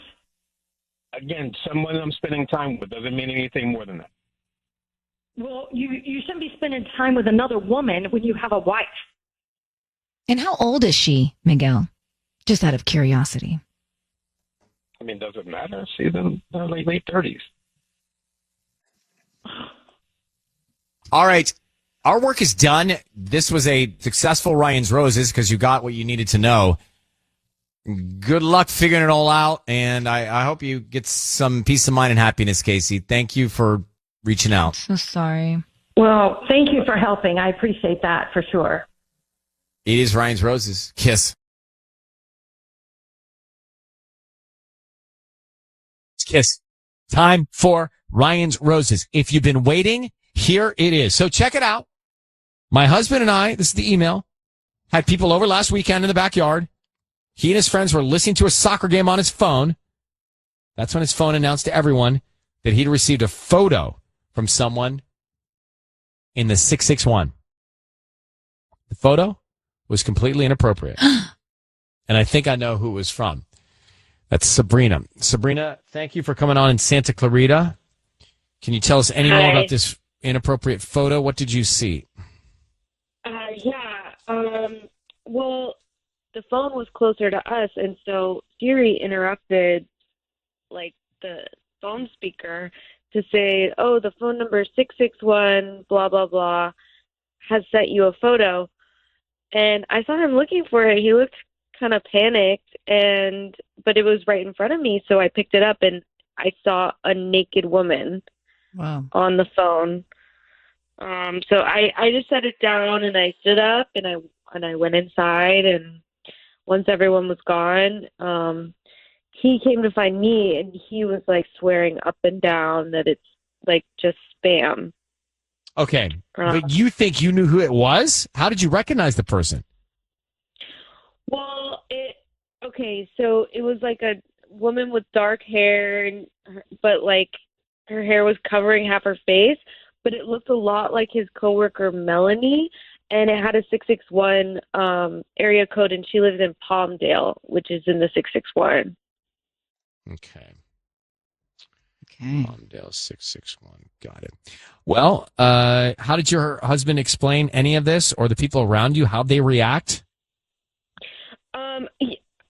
Again, someone I'm spending time with doesn't mean anything more than that. Well, you shouldn't be spending time with another woman when you have a wife. And how old is she, Miguel? Just out of curiosity. I mean, does it matter? She's in her late 30s. All right. Our work is done. This was a successful Ryan's Roses because you got what you needed to know. Good luck figuring it all out, and I hope you get some peace of mind and happiness, Casey. Thank you for reaching out. So sorry. Well, thank you for helping. I appreciate that for sure. It is Ryan's Roses. Kiss. Kiss. Time for Ryan's Roses. If you've been waiting, here it is. So check it out. My husband and I, this is the email, had people over last weekend in the backyard. He and his friends were listening to a soccer game on his phone. That's when his phone announced to everyone that he'd received a photo from someone in the 661. The photo was completely inappropriate. And I think I know who it was from. That's Sabrina. Sabrina, thank you for coming on in Santa Clarita. Can you tell us any more about this inappropriate photo? What did you see? Well, the phone was closer to us, and so Siri interrupted, like, the phone speaker to say, oh, the phone number 661, blah, blah, blah, has sent you a photo. And I saw him looking for it. He looked kind of panicked, but it was right in front of me, so I picked it up, and I saw a naked woman on the phone. So I just set it down, and I stood up, and I went inside, and once everyone was gone, he came to find me, and he was like swearing up and down that it's like just spam. Okay, but you think you knew who it was? How did you recognize the person? Well, so it was like a woman with dark hair, but like her hair was covering half her face, but it looked a lot like his coworker Melanie, and it had a 661 area code, and she lives in Palmdale, which is in the 661. Okay. Palmdale 661. Got it. Well, how did your husband explain any of this, or the people around you, how they react?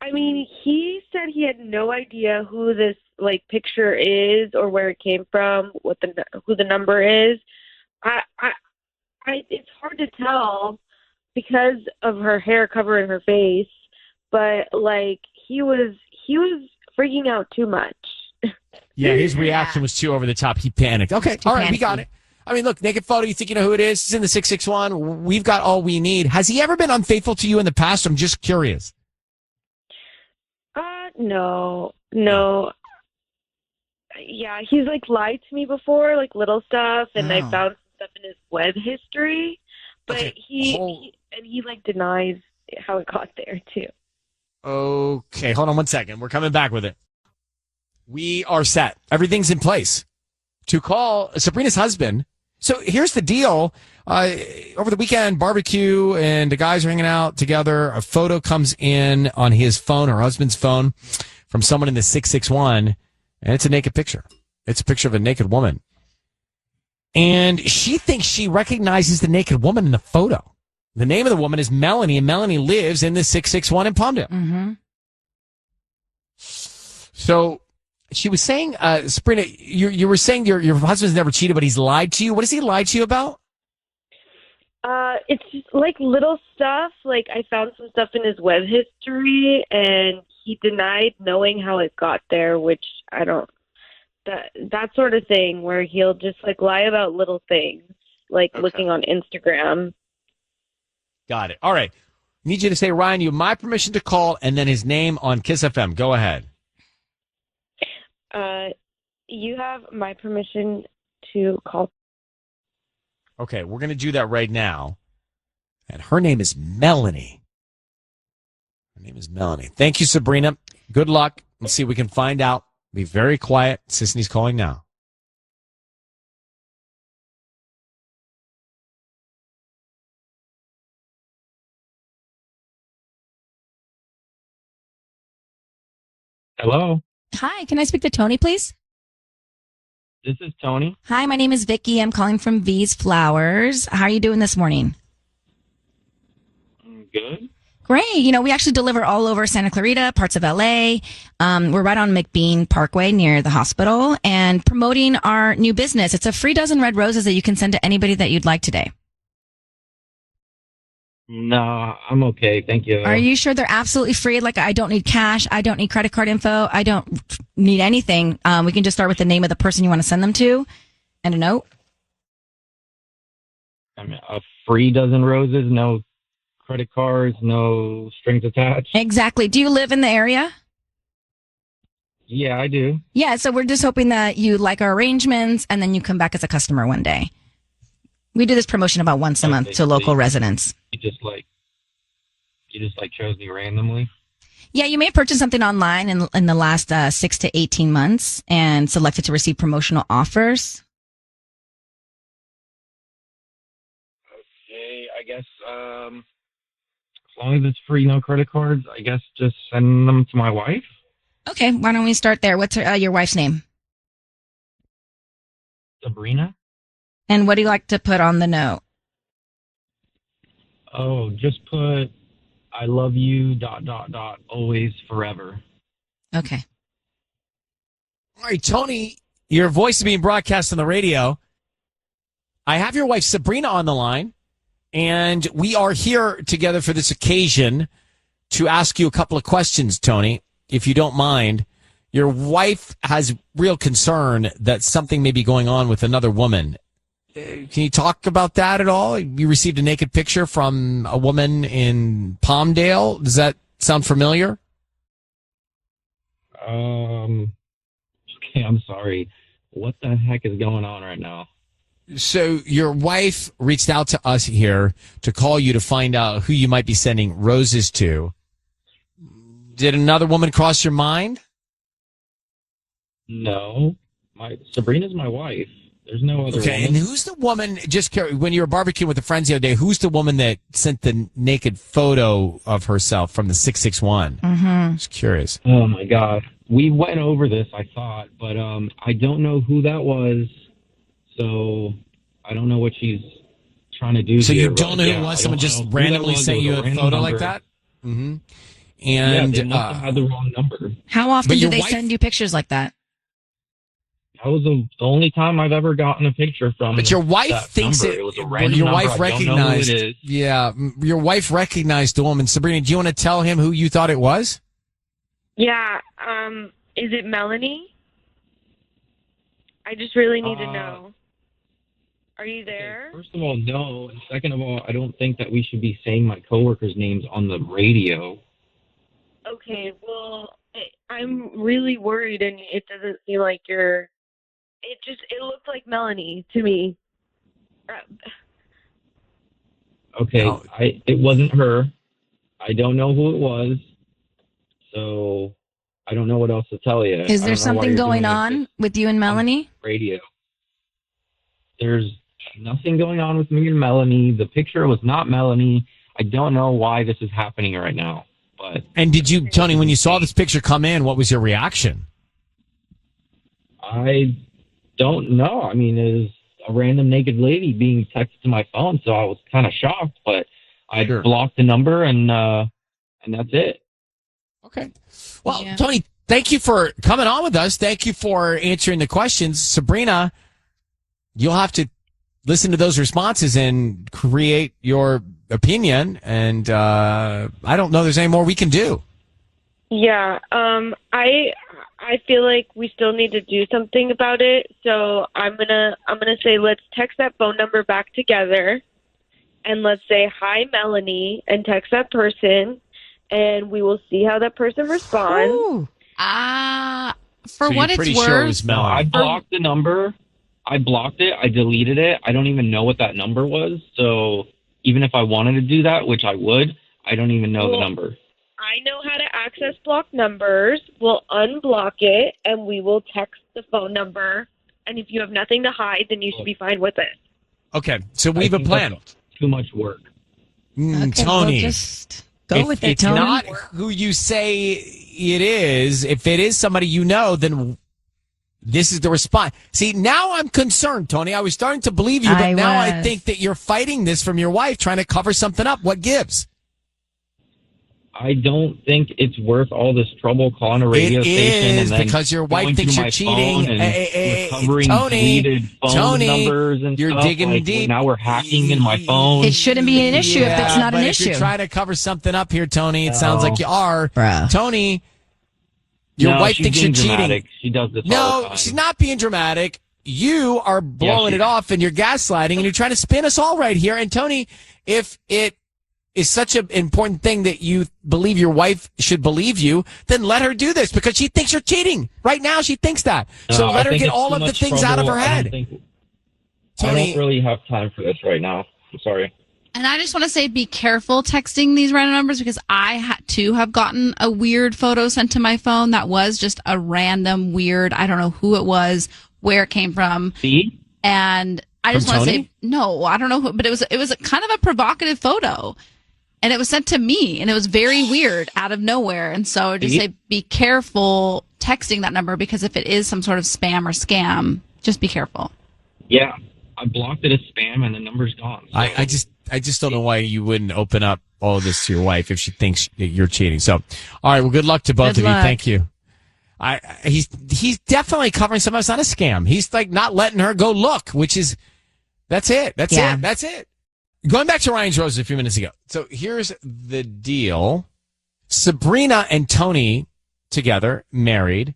I mean, he said he had no idea who this like picture is or where it came from, who the number is. It's hard to tell because of her hair covering her face, but like he was freaking out too much. Yeah, his reaction was too over the top. He panicked. Okay, all right, we got it. I mean, look, naked photo, you think you know who it is? It's in the 661. We've got all we need. Has he ever been unfaithful to you in the past? I'm just curious. No. Yeah, he's like lied to me before, like little stuff, and I found stuff in his web history, but Okay, he like denies how it got there too. Okay, hold on one second. We're coming back with it. We are set. Everything's in place to call Sabrina's husband. So here's the deal. Over the weekend, barbecue, and the guys are hanging out together. A photo comes in on his phone, her husband's phone, from someone in the 661, and it's a naked picture. It's a picture of a naked woman. And she thinks she recognizes the naked woman in the photo. The name of the woman is Melanie, and Melanie lives in the 661 in Palmdale. Mm-hmm. So she was saying, Sabrina, you were saying your husband's never cheated, but he's lied to you. What has he lied to you about? It's just like little stuff. Like I found some stuff in his web history, and he denied knowing how it got there, which I don't. That sort of thing where he'll just like lie about little things, like looking on Instagram. Got it. All right. Need you to say, Ryan, you have my permission to call, and then his name on KIIS-FM. Go ahead. You have my permission to call. Okay, we're going to do that right now. And her name is Melanie. Her name is Melanie. Thank you, Sabrina. Good luck. Let's see if we can find out. Be very quiet. Sisney's calling now. Hello, Hi, can I speak to Tony, please? this is Tony. Hi, my name is Vicky. I'm calling from V's Flowers. How are you doing this morning? Good. Great. You know, we actually deliver all over Santa Clarita, parts of LA. We're right on McBean Parkway near the hospital and promoting our new business. It's a free dozen red roses that you can send to anybody that you'd like today. No, I'm okay. Thank you. Are you sure they're absolutely free? Like, I don't need cash. I don't need credit card info. I don't need anything. We can just start with the name of the person you want to send them to and a note. I mean, a free dozen roses, no credit cards, no strings attached. Exactly. Do you live in the area? Yeah, I do. Yeah. So we're just hoping that you like our arrangements and then you come back as a customer one day. We do this promotion about once a month to local residents. You just chose me randomly. Yeah, you may have purchased something online in the last 6 to 18 months and selected to receive promotional offers. Okay, I guess as long as it's free, no credit cards, I guess just send them to my wife. Okay, why don't we start there? What's your wife's name? Sabrina. And what do you like to put on the note? Oh, just put I love you ... always forever. Okay. All right, Tony, your voice is being broadcast on the radio. I have your wife, Sabrina, on the line, and we are here together for this occasion to ask you a couple of questions, Tony, if you don't mind. Your wife has real concern that something may be going on with another woman. Can you talk about that at all? You received a naked picture from a woman in Palmdale. Does that sound familiar? Okay, I'm sorry. What the heck is going on right now? So your wife reached out to us here to call you to find out who you might be sending roses to. Did another woman cross your mind? No. Sabrina's my wife. There's no other Okay, woman. and who's the woman, when you were barbecuing with the friends the other day, who's the woman that sent the naked photo of herself from the 661? Mm-hmm. Just curious. Oh, my God. We went over this, I thought, but I don't know who that was, so I don't know what she's trying to do. So here, you don't know who it was? Someone just randomly sent you a photo like that? Mm-hmm. And yeah, they must have had the wrong number. How often But do your they wife- send you pictures like that? That was the only time I've ever gotten a picture from. But your wife thinks number. it was a random your number. wife I don't know who recognized. it is. Yeah, your wife recognized the woman. Sabrina, do you want to tell him who you thought it was? Yeah. Is it Melanie? I just really need to know. Are you there? Okay, first of all, no. And second of all, I don't think that we should be saying my coworkers' names on the radio. Okay. Well, I'm really worried, and it doesn't seem like you're. It looked like Melanie to me. Okay, it wasn't her. I don't know who it was, so I don't know what else to tell you. Is there something going on with you and Melanie? Radio. There's nothing going on with me and Melanie. The picture was not Melanie. I don't know why this is happening right now. But and did you, Tony, when you saw this picture come in, what was your reaction? I don't know. I mean, it was a random naked lady being texted to my phone, so I was kind of shocked. But I blocked the number, and that's it. Okay. Well, yeah. Tony, thank you for coming on with us. Thank you for answering the questions. Sabrina, you'll have to listen to those responses and create your opinion. And I don't know there's any more we can do. Yeah. I feel like we still need to do something about it. So I'm gonna say let's text that phone number back together, and let's say hi Melanie, and text that person, and we will see how that person responds. For what it's worth, I blocked the number. I blocked it. I deleted it. I don't even know what that number was. So even if I wanted to do that, which I would, I don't even know the number. I know how to access blocked numbers. We'll unblock it, and we will text the phone number. And if you have nothing to hide, then you should be fine with it. Okay, so we have a plan. Too much work. Okay, Tony, we'll just go with it, it's Tony. not who you say it is. If it is somebody you know, then this is the response. See, now I'm concerned, Tony. I was starting to believe you, but I think that you're fighting this from your wife, trying to cover something up. What gives? I don't think it's worth all this trouble calling a radio station. It is, and then because your wife thinks you're cheating. Recovering deleted phone numbers and you're stuff. digging deep. Now we're hacking in my phone. It shouldn't be an issue if it's not an issue. If you're trying to cover something up here, Tony, it sounds like you are. Bruh. Tony, your wife thinks you're dramatic. cheating. She does this all the time. She's not being dramatic. You are blowing it off, and you're gaslighting, and you're trying to spin us all right here. And Tony, if it is such an important thing that you believe your wife should believe you, then let her do this, because she thinks you're cheating. Right now, she thinks that. So let her get all of the things out of her head. I don't really have time for this right now. I'm sorry. And I just want to say, be careful texting these random numbers, because I too have gotten a weird photo sent to my phone that was just a random weird, I don't know who it was, where it came from. See? And I just want to say, no, I don't know who, but it was a kind of a provocative photo. And it was sent to me, and it was very weird out of nowhere. And so I just say, be careful texting that number, because if it is some sort of spam or scam, just be careful. Yeah, I blocked it as spam, and the number's gone. So. I just don't know why you wouldn't open up all of this to your wife if she thinks that you're cheating. So, all right, well, good luck to both of you. Thank you. He's definitely covering something. It's not a scam. He's like not letting her go look, which is, that's it. That's it. Going back to Ryan's Roses a few minutes ago. So here's the deal. Sabrina and Tony together, married.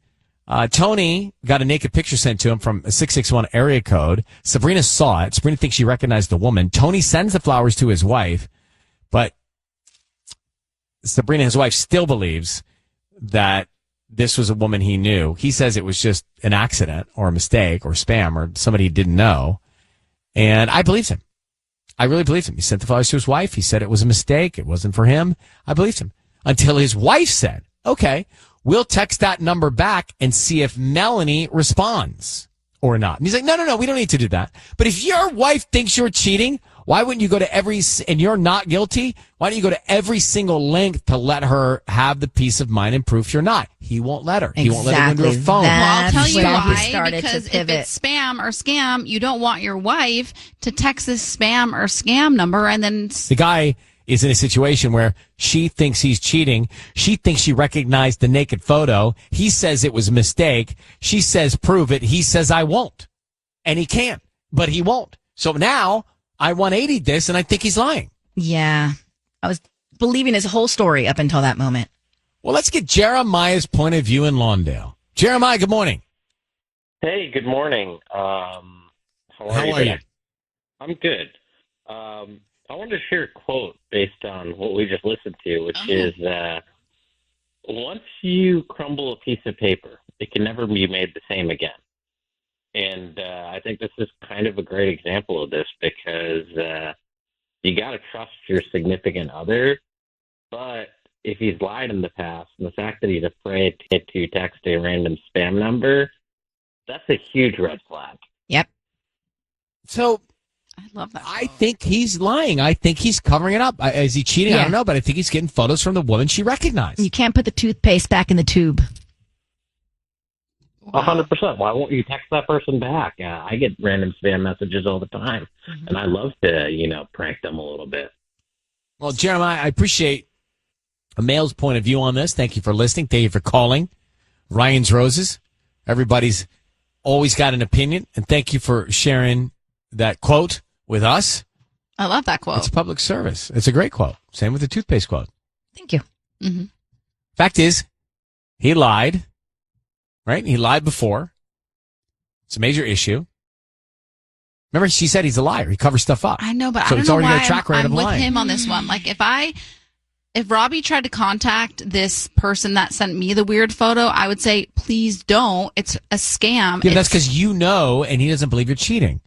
Tony got a naked picture sent to him from a 661 area code. Sabrina saw it. Sabrina thinks she recognized the woman. Tony sends the flowers to his wife, but Sabrina, his wife, still believes that this was a woman he knew. He says it was just an accident or a mistake or spam or somebody he didn't know. And I believed him. I really believed him. He sent the flowers to his wife. He said it was a mistake. It wasn't for him. I believed him until his wife said, okay, we'll text that number back and see if Melanie responds or not. And he's like, no, we don't need to do that. But if your wife thinks you're cheating, why wouldn't you go to and you're not guilty, why don't you go to every single length to let her have the peace of mind and proof you're not? He won't let her. He won't let her into her phone. Well, I'll tell you why, because if it's spam or scam, you don't want your wife to text this spam or scam number and then... The guy is in a situation where she thinks he's cheating. She thinks she recognized the naked photo. He says it was a mistake. She says, prove it. He says, I won't. And he can't, but he won't. So now I 180'd this and I think he's lying. Yeah. I was believing his whole story up until that moment. Well, let's get Jeremiah's point of view in Lawndale. Jeremiah, good morning. Hey, good morning. How are you? I'm good. I wanted to share a quote based on what we just listened to, which is once you crumble a piece of paper, it can never be made the same again. And I think this is kind of a great example of this because you got to trust your significant other. But if he's lied in the past, and the fact that he's afraid to text a random spam number, that's a huge red flag. Yep. So I love that. I think he's lying. I think he's covering it up. Is he cheating? Yeah. I don't know, but I think he's getting photos from the woman she recognized. You can't put the toothpaste back in the tube. 100%. Why won't you text that person back? I get random spam messages all the time, and I love to, prank them a little bit. Well, Jeremiah, I appreciate a male's point of view on this. Thank you for listening. Thank you for calling. Ryan's Roses. Everybody's always got an opinion, and thank you for sharing that quote with us. I love that quote. It's public service. It's a great quote. Same with the toothpaste quote. Thank you. Mm-hmm. Fact is, he lied, right? He lied before. It's a major issue. Remember, she said he's a liar. He covers stuff up. I know, but so I don't it's know already why got a track record I'm of with lying. him on this one. Like, if Robbie tried to contact this person that sent me the weird photo, I would say, please don't. It's a scam. Yeah, that's because you know, and he doesn't believe you're cheating.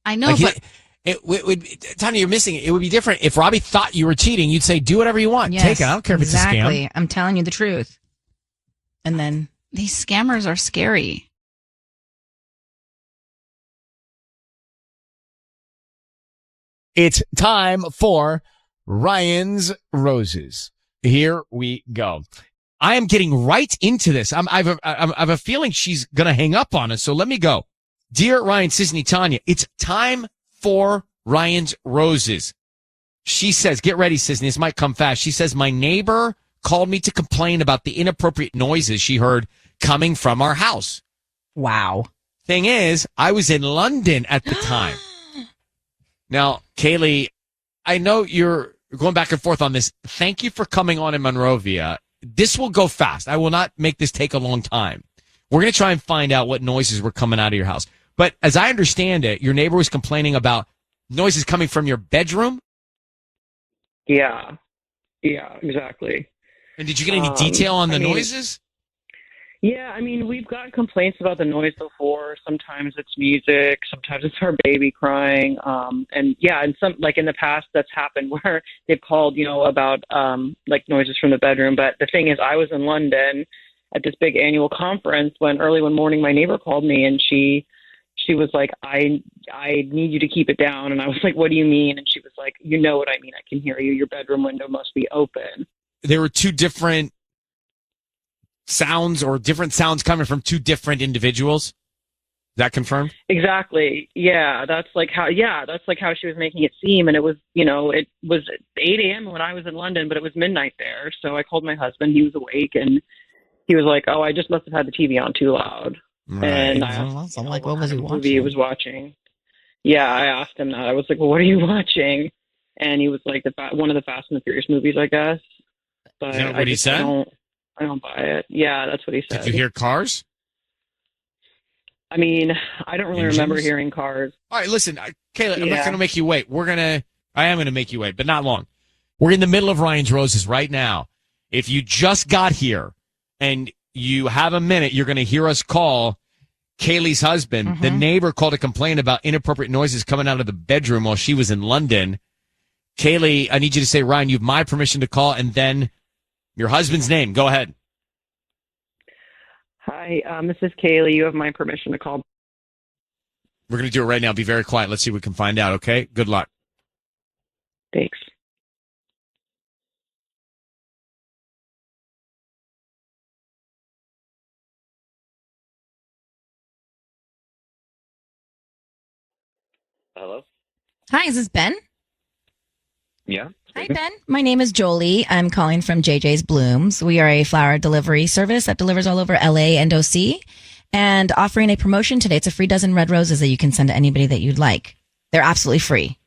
I know, Like but it would, Tanya, you're missing it. It would be different if Robbie thought you were cheating. You'd say, do whatever you want. Yes, Take it. I don't care if it's a scam. Exactly. I'm telling you the truth. And then these scammers are scary. It's time for Ryan's Roses. Here we go. I am getting right into this. I have a feeling she's going to hang up on us. So let me go. Dear Ryan, Sisney, Tanya, it's time for Ryan's Roses. She says, get ready, Sisney. This might come fast. She says, my neighbor called me to complain about the inappropriate noises she heard coming from our house. Wow. Thing is, I was in London at the time. Now, Kaylee, I know you're going back and forth on this. Thank you for coming on in Monrovia. This will go fast. I will not make this take a long time. We're going to try and find out what noises were coming out of your house. But as I understand it, your neighbor was complaining about noises coming from your bedroom? Yeah, exactly. And did you get any detail on the noises? Yeah, I mean, we've gotten complaints about the noise before. Sometimes it's music, sometimes it's our baby crying. And some, like in the past, that's happened where they've called, about like noises from the bedroom. But the thing is, I was in London at this big annual conference when early one morning my neighbor called me and she was like, I need you to keep it down. And I was like, what do you mean? And she was like, you know what I mean. I can hear you. Your bedroom window must be open. There were two different sounds or different sounds coming from two different individuals. Is that confirmed? Exactly. Yeah. That's like how she was making it seem. And it was, it was 8 a.m. when I was in London, but it was midnight there. So I called my husband. He was awake and he was like, oh, I just must have had the TV on too loud. Right. And I asked I'm like, what was he watching? movie he was watching. Yeah. I asked him that. I was like, well, what are you watching? And he was like, one of the Fast and the Furious movies, I guess. But is that what he said? I don't buy it. Yeah, that's what he said. Did you hear cars? I mean, I don't really remember hearing cars. All right, listen, Kayla, I'm not going to make you wait. I am going to make you wait, but not long. We're in the middle of Ryan's Roses right now. If you just got here and you have a minute, you're going to hear us call Kaylee's husband. Mm-hmm. The neighbor called to complain about inappropriate noises coming out of the bedroom while she was in London. Kaylee, I need you to say, Ryan, you have my permission to call, and then your husband's name. Go ahead. Hi, this is Kaylee. You have my permission to call. We're going to do it right now. Be very quiet. Let's see if we can find out, okay? Good luck. Thanks. Hello? Hi, is this Ben? Yeah. Hi, Ben. My name is Jolie. I'm calling from JJ's Blooms. We are a flower delivery service that delivers all over LA and OC, and offering a promotion today. It's a free dozen red roses that you can send to anybody that you'd like. They're absolutely free.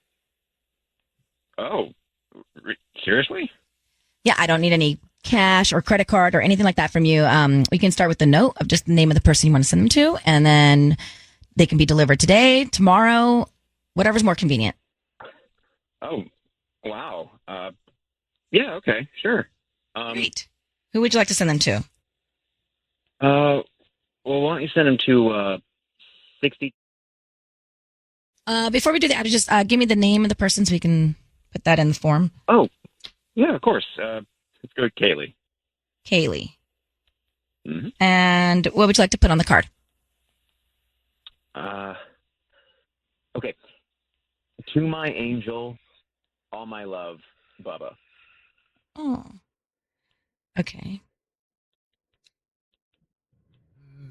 Oh, seriously? Yeah, I don't need any cash or credit card or anything like that from you. We can start with the note of just the name of the person you want to send them to, and then they can be delivered today, tomorrow, whatever's more convenient. Oh, wow. Yeah, okay, sure. Great. Who would you like to send them to? Well, why don't you send them to 60? Before we do that, just give me the name of the person so we can put that in the form. Oh, yeah, of course. Let's go with Kaylee. Kaylee. Mm-hmm. And what would you like to put on the card? Okay. To my angel, all my love, Bubba. Oh. Okay.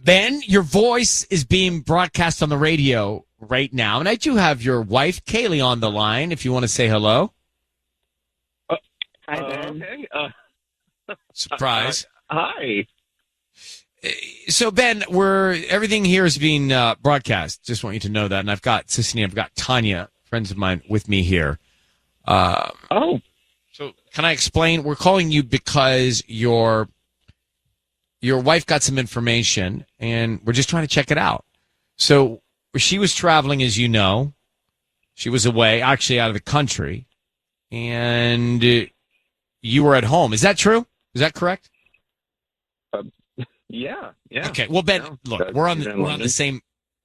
Ben, your voice is being broadcast on the radio right now, and I do have your wife, Kaylee, on the line if you want to say hello. Hi, Ben. Okay. Surprise. Hi. So, Ben, everything here is being broadcast. Just want you to know that. And I've got Sissany, I've got Tanya, friends of mine, with me here. So can I explain? We're calling you because your wife got some information, and we're just trying to check it out. So she was traveling, as you know. She was away, actually out of the country, and you were at home. Is that true? Is that correct? Yeah. Okay. Well, Ben, look, we're on the same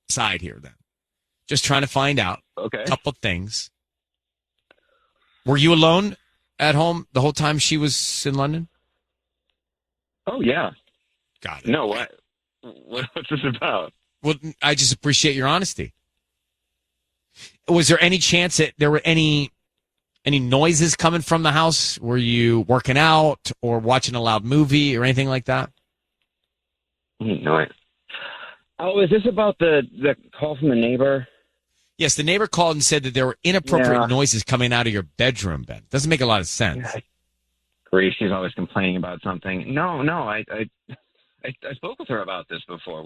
side here then. Just trying to find out a couple things. Were you alone at home the whole time she was in London? Oh, yeah. Got it. No, what's this about? Well, I just appreciate your honesty. Was there any chance that there were any noises coming from the house? Were you working out or watching a loud movie or anything like that? No. Oh, is this about the call from the neighbor? Yes, the neighbor called and said that there were inappropriate noises coming out of your bedroom, Ben. Doesn't make a lot of sense. Grace, she's always complaining about something. No, I spoke with her about this before.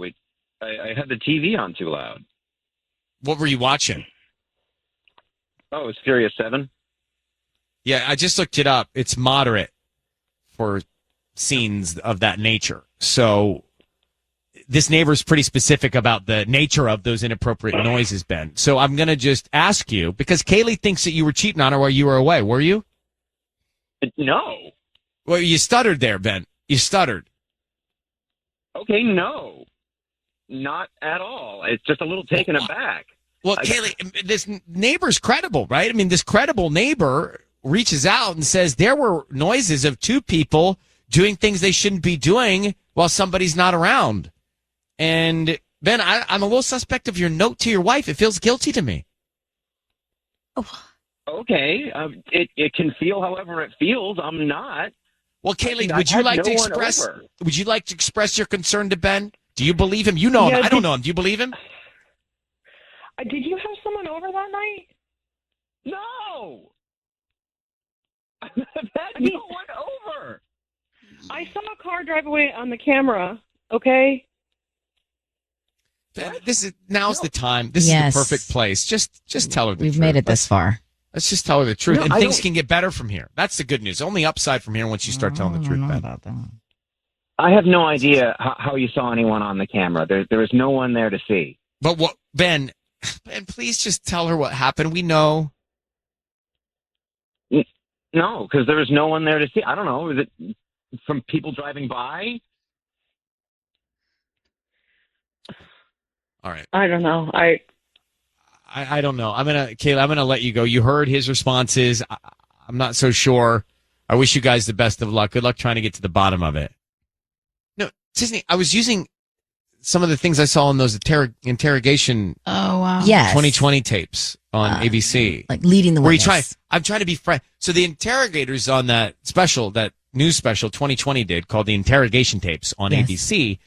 I had the TV on too loud. What were you watching? Oh, it's Furious 7. Yeah, I just looked it up. It's moderate for scenes of that nature. So this neighbor's pretty specific about the nature of those inappropriate noises, Ben. So I'm going to just ask you, because Kaylee thinks that you were cheating on her while you were away. Were you? No. Well, you stuttered there, Ben. You stuttered. Okay, no. Not at all. It's just a little taken aback. Well, Kaylee, this neighbor's credible, right? I mean, this credible neighbor reaches out and says there were noises of two people doing things they shouldn't be doing while somebody's not around. And, Ben, I'm a little suspect of your note to your wife. It feels guilty to me. Oh. Okay. It can feel however it feels. I'm not. Well, Kaylee, would you like to express your concern to Ben? Do you believe him? You know him. I don't know him. Do you believe him? Did you have someone over that night? No. I've had no one over. I saw a car drive away on the camera. Okay. Now's the time. This is the perfect place. Just tell her the truth. We've made it this far. Let's just tell her the truth, No, and I things don't- can get better from here. That's the good news. Only upside from here once you start telling the truth, Ben. About that. I have no idea how you saw anyone on the camera. There was no one there to see. But what, Ben, please just tell her what happened. We know. No, because there was no one there to see. I don't know. Is it from people driving by? All right. I don't know. I don't know. Kayla, I'm gonna let you go. You heard his responses. I'm not so sure. I wish you guys the best of luck. Good luck trying to get to the bottom of it. No, Disney, I was using some of the things I saw in those interrogation. Oh, wow. Yes. 2020 tapes on ABC. Like leading the witness. I'm trying to be friend. So the interrogators on that news special 2020 did called the interrogation tapes on ABC,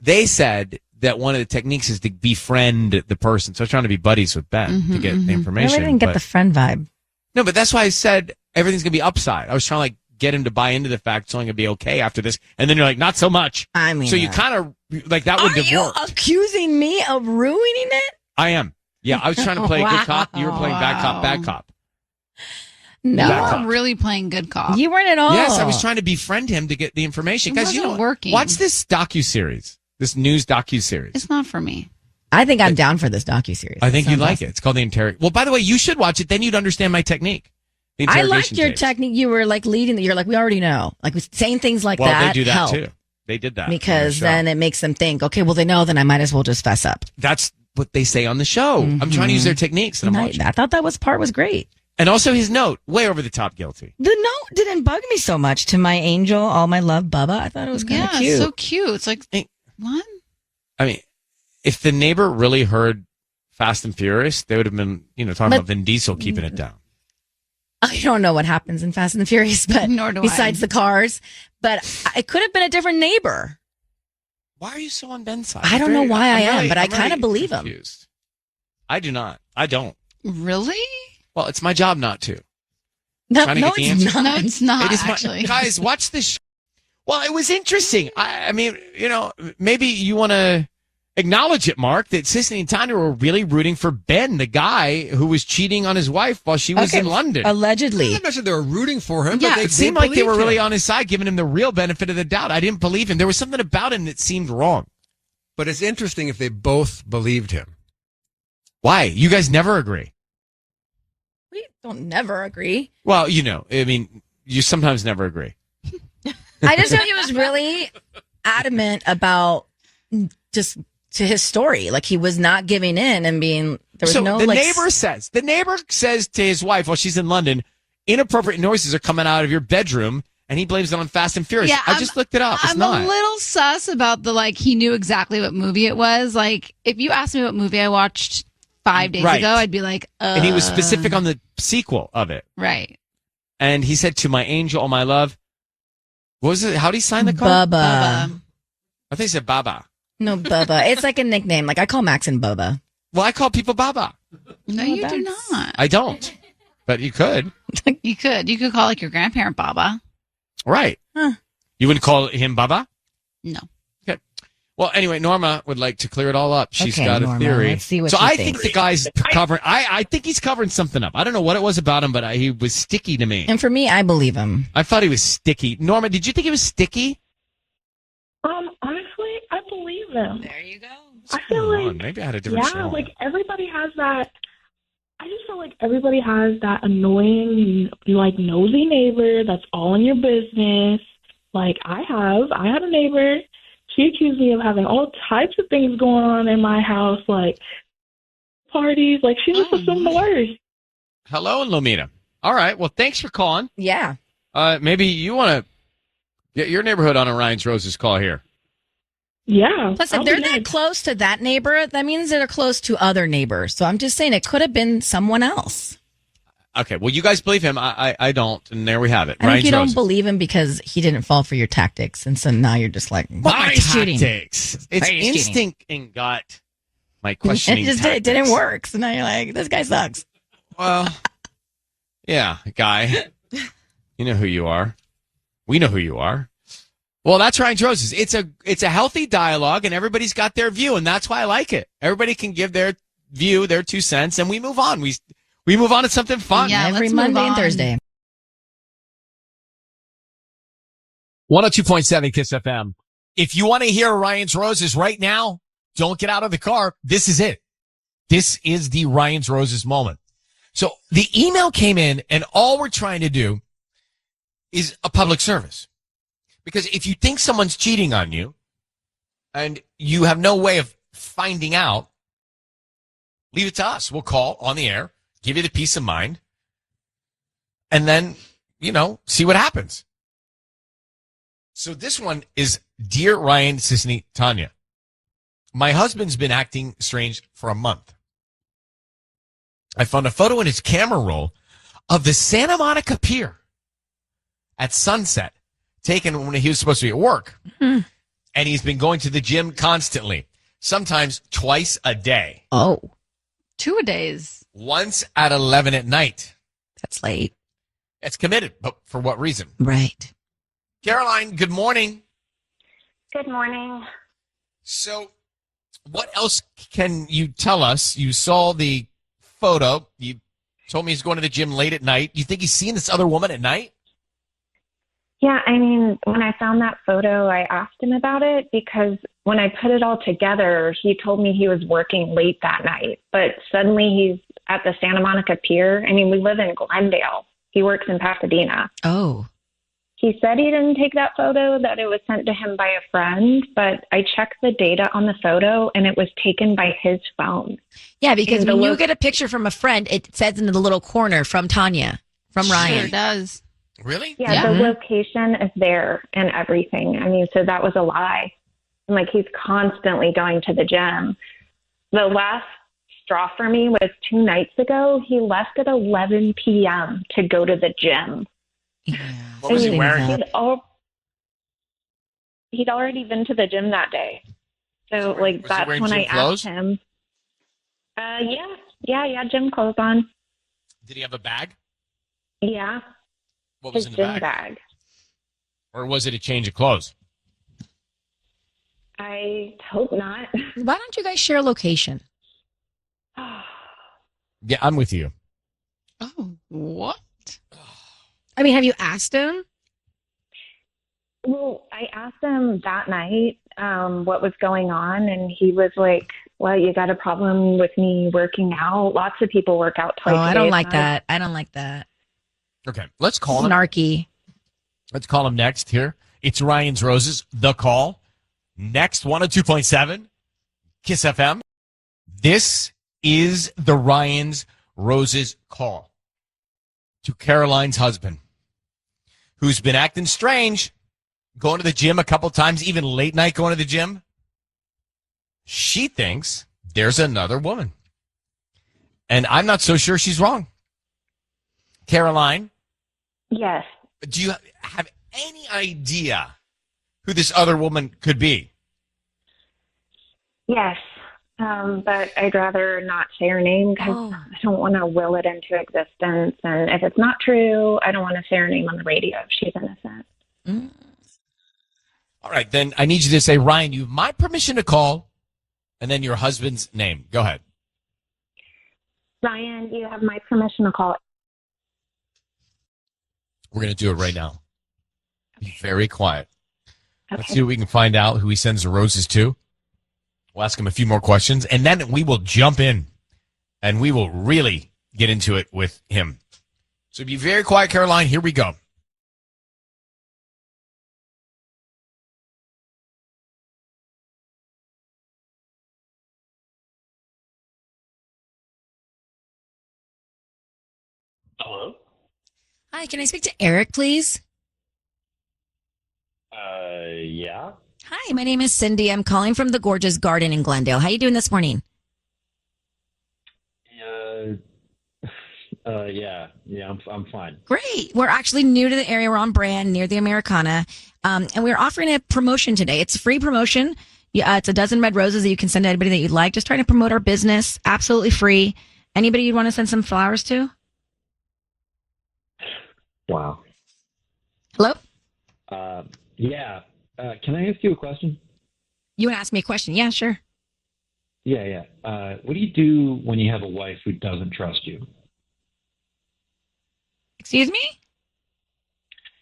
they said that one of the techniques is to befriend the person. So I was trying to be buddies with Ben to get the information. I really didn't get the friend vibe. No, but that's why I said everything's going to be upside. I was trying to like get him to buy into the fact it's only going to be okay after this. And then you're like, not so much. I mean, so you kind of like that would have worked. Are you accusing me of ruining it? I am. Yeah, I was trying to play good cop. You were playing bad cop. No, I'm really playing good cop. You weren't at all. Yes, I was trying to befriend him to get the information. Guys, working. Watch this docuseries, this news docuseries. It's not for me. I think I'm down for this docuseries. I think you'd like it. It's called The Interrogation. Well, by the way, you should watch it. Then you'd understand my technique. I liked your technique. You were like leading. You're like, we already know. Like saying things like that. Well, they do that help. too. They did that. Because then it makes them think, okay, well, they know, then I might as well just fess up. That's what they say on the show. I'm trying to use their techniques. And I thought that part was great. And also his note, way over the top guilty. The note didn't bug me so much. To my angel, all my love, Bubba. I thought it was kind of cute. Yeah, so cute. It's like, what? I mean, if the neighbor really heard Fast and Furious, they would have been, talking about Vin Diesel keeping it down. I don't know what happens in Fast and the Furious, but besides the cars, but it could have been a different neighbor. Why are you so on Ben's side? I don't know why I am, but I kind of believe him. I do not. I don't. Really? Well, it's my job not to. No, it's not. No, it's not, It is actually. Guys, watch this. Well, it was interesting. I mean, maybe you want to acknowledge it, Mark, that Sissy and Tanya were really rooting for Ben, the guy who was cheating on his wife while she was in London. Allegedly. I'm not sure they were rooting for him, Yeah, but it seemed like they were really him. on his side, giving him the real benefit of the doubt. I didn't believe him. There was something about him that seemed wrong. But it's interesting if they both believed him. Why? You guys never agree. We don't never agree. Well, I mean, you sometimes never agree. I just thought he was really adamant about just to his story. Like he was not giving in and being, there was no the like. The neighbor says to his wife while she's in London, inappropriate noises are coming out of your bedroom. And he blames it on Fast and Furious. Yeah, I just looked it up. It's I'm not. a little sus about he knew exactly what movie it was. Like, if you asked me what movie I watched 5 days ago, I'd be like, And he was specific on the sequel of it. Right. And he said, to my angel, all my love. What was it? How did he sign the card? Bubba. I think he said Baba. No, Bubba. It's like a nickname. Like I call Max and Bubba. Well, I call people Baba. No, you do not. I don't. But you could. You could. You could call your grandparent Baba. Right. Huh. You wouldn't call him Baba? No. Okay. Well, anyway, Norma would like to clear it all up. She's Okay, got a Norma, theory. let's see what so she I thinks. think the guy's covering. I think he's covering something up. I don't know what it was about him, but he was sticky to me. And for me, I believe him. I thought he was sticky. Norma, did you think he was sticky? Honestly, I believe them. There you go. I feel like Maybe I had a different show. like everybody has that. I just feel like everybody has that annoying, like nosy neighbor that's all in your business. Like I had a neighbor. She accused me of having all types of things going on in my house, like parties. Like she just assumed the worst. Hello, Lomita. All right. Well, thanks for calling. Yeah. Maybe you want to get your neighborhood on a Ryan's Roses call here. Yeah. Plus, if they're that close to that neighbor, that means they're close to other neighbors. So I'm just saying it could have been someone else. Okay. Well, you guys believe him. I don't. And there we have it. I think Ryan's you don't Roses. believe him because he didn't fall for your tactics. And so now you're just like, What why my is cheating? tactics? It's Why is cheating? instinct and gut. My questioning It tactics. didn't work. So now you're like, this guy sucks. Well, yeah, guy. You know who you are. We know who you are. Well, that's Ryan's Roses. It's a healthy dialogue, and everybody's got their view, and that's why I like it. Everybody can give their view, their 2 cents, and we move on. We move on to something fun. Yeah, Every let's Monday move and on. Thursday. 102.7 KIIS-FM. If you want to hear Ryan's Roses right now, don't get out of the car. This is it. This is the Ryan's Roses moment. So the email came in, and all we're trying to do is a public service. Because if you think someone's cheating on you and you have no way of finding out, leave it to us. We'll call on the air, give you the peace of mind, and then, see what happens. So this one is, Dear Ryan, Sisney, Tanya, my husband's been acting strange for a month. I found a photo in his camera roll of the Santa Monica Pier at sunset, taken when he was supposed to be at work. And he's been going to the gym constantly, sometimes twice a day. Oh. 2 days. Once at 11 at night. That's late. It's committed, but for what reason? Right. Caroline, good morning. Good morning. So, what else can you tell us? You saw the photo. You told me he's going to the gym late at night. You think he's seeing this other woman at night? Yeah, I mean, when I found that photo, I asked him about it because when I put it all together, he told me he was working late that night. But suddenly he's at the Santa Monica Pier. I mean, we live in Glendale. He works in Pasadena. Oh. He said he didn't take that photo, that it was sent to him by a friend, but I checked the data on the photo and it was taken by his phone. Yeah, because when you get a picture from a friend, it says in the little corner from Tanya, from Ryan. Sure does. Really? Yeah, the location is there and everything. I mean, so that was a lie. And like he's constantly going to the gym. The last straw for me was 2 nights ago. He left at 11 p.m. to go to the gym. Yeah. What was he wearing? He'd already been to the gym that day. So like that's when I asked him. Yeah, gym clothes on. Did he have a bag? Yeah. What was his in the gym bag? Or was it a change of clothes? I hope not. Why don't you guys share a location? Yeah, I'm with you. Oh, what? I mean, have you asked him? Well, I asked him that night what was going on, and he was like, well, you got a problem with me working out? Lots of people work out twice a day. I don't like that. I don't like that. Okay, let's call him. Snarky. Let's call him next here. It's Ryan's Roses, The Call. Next, 102.7, KIIS-FM. This is the Ryan's Roses call to Caroline's husband, who's been acting strange, going to the gym a couple times, even late night going to the gym. She thinks there's another woman. And I'm not so sure she's wrong. Caroline? Yes. Do you have any idea who this other woman could be? Yes. But I'd rather not say her name because I don't want to will it into existence. And if it's not true, I don't want to say her name on the radio if she's innocent. All right, then I need you to say, Ryan, you have my permission to call, and then your husband's name. Go ahead. Ryan, you have my permission to call. We're going to do it right now. Be very quiet. Okay. Let's see what we can find out who he sends the roses to. We'll ask him a few more questions, and then we will jump in, and we will really get into it with him. So be very quiet, Caroline. Here we go. Hello? Hi, can I speak to Eric, please? Yeah. Hi, my name is Cindy. I'm calling from the gorgeous garden in Glendale. How you doing this morning? I'm fine. Great. We're actually new to the area. We're on brand near the Americana. And we're offering a promotion today. It's a free promotion. Yeah, it's a dozen red roses that you can send to anybody that you'd like. Just trying to promote our business. Absolutely free. Anybody you'd want to send some flowers to? Wow. Hello? Yeah. Can I ask you a question? You want to ask me a question? Yeah, sure. Yeah. What do you do when you have a wife who doesn't trust you? Excuse me?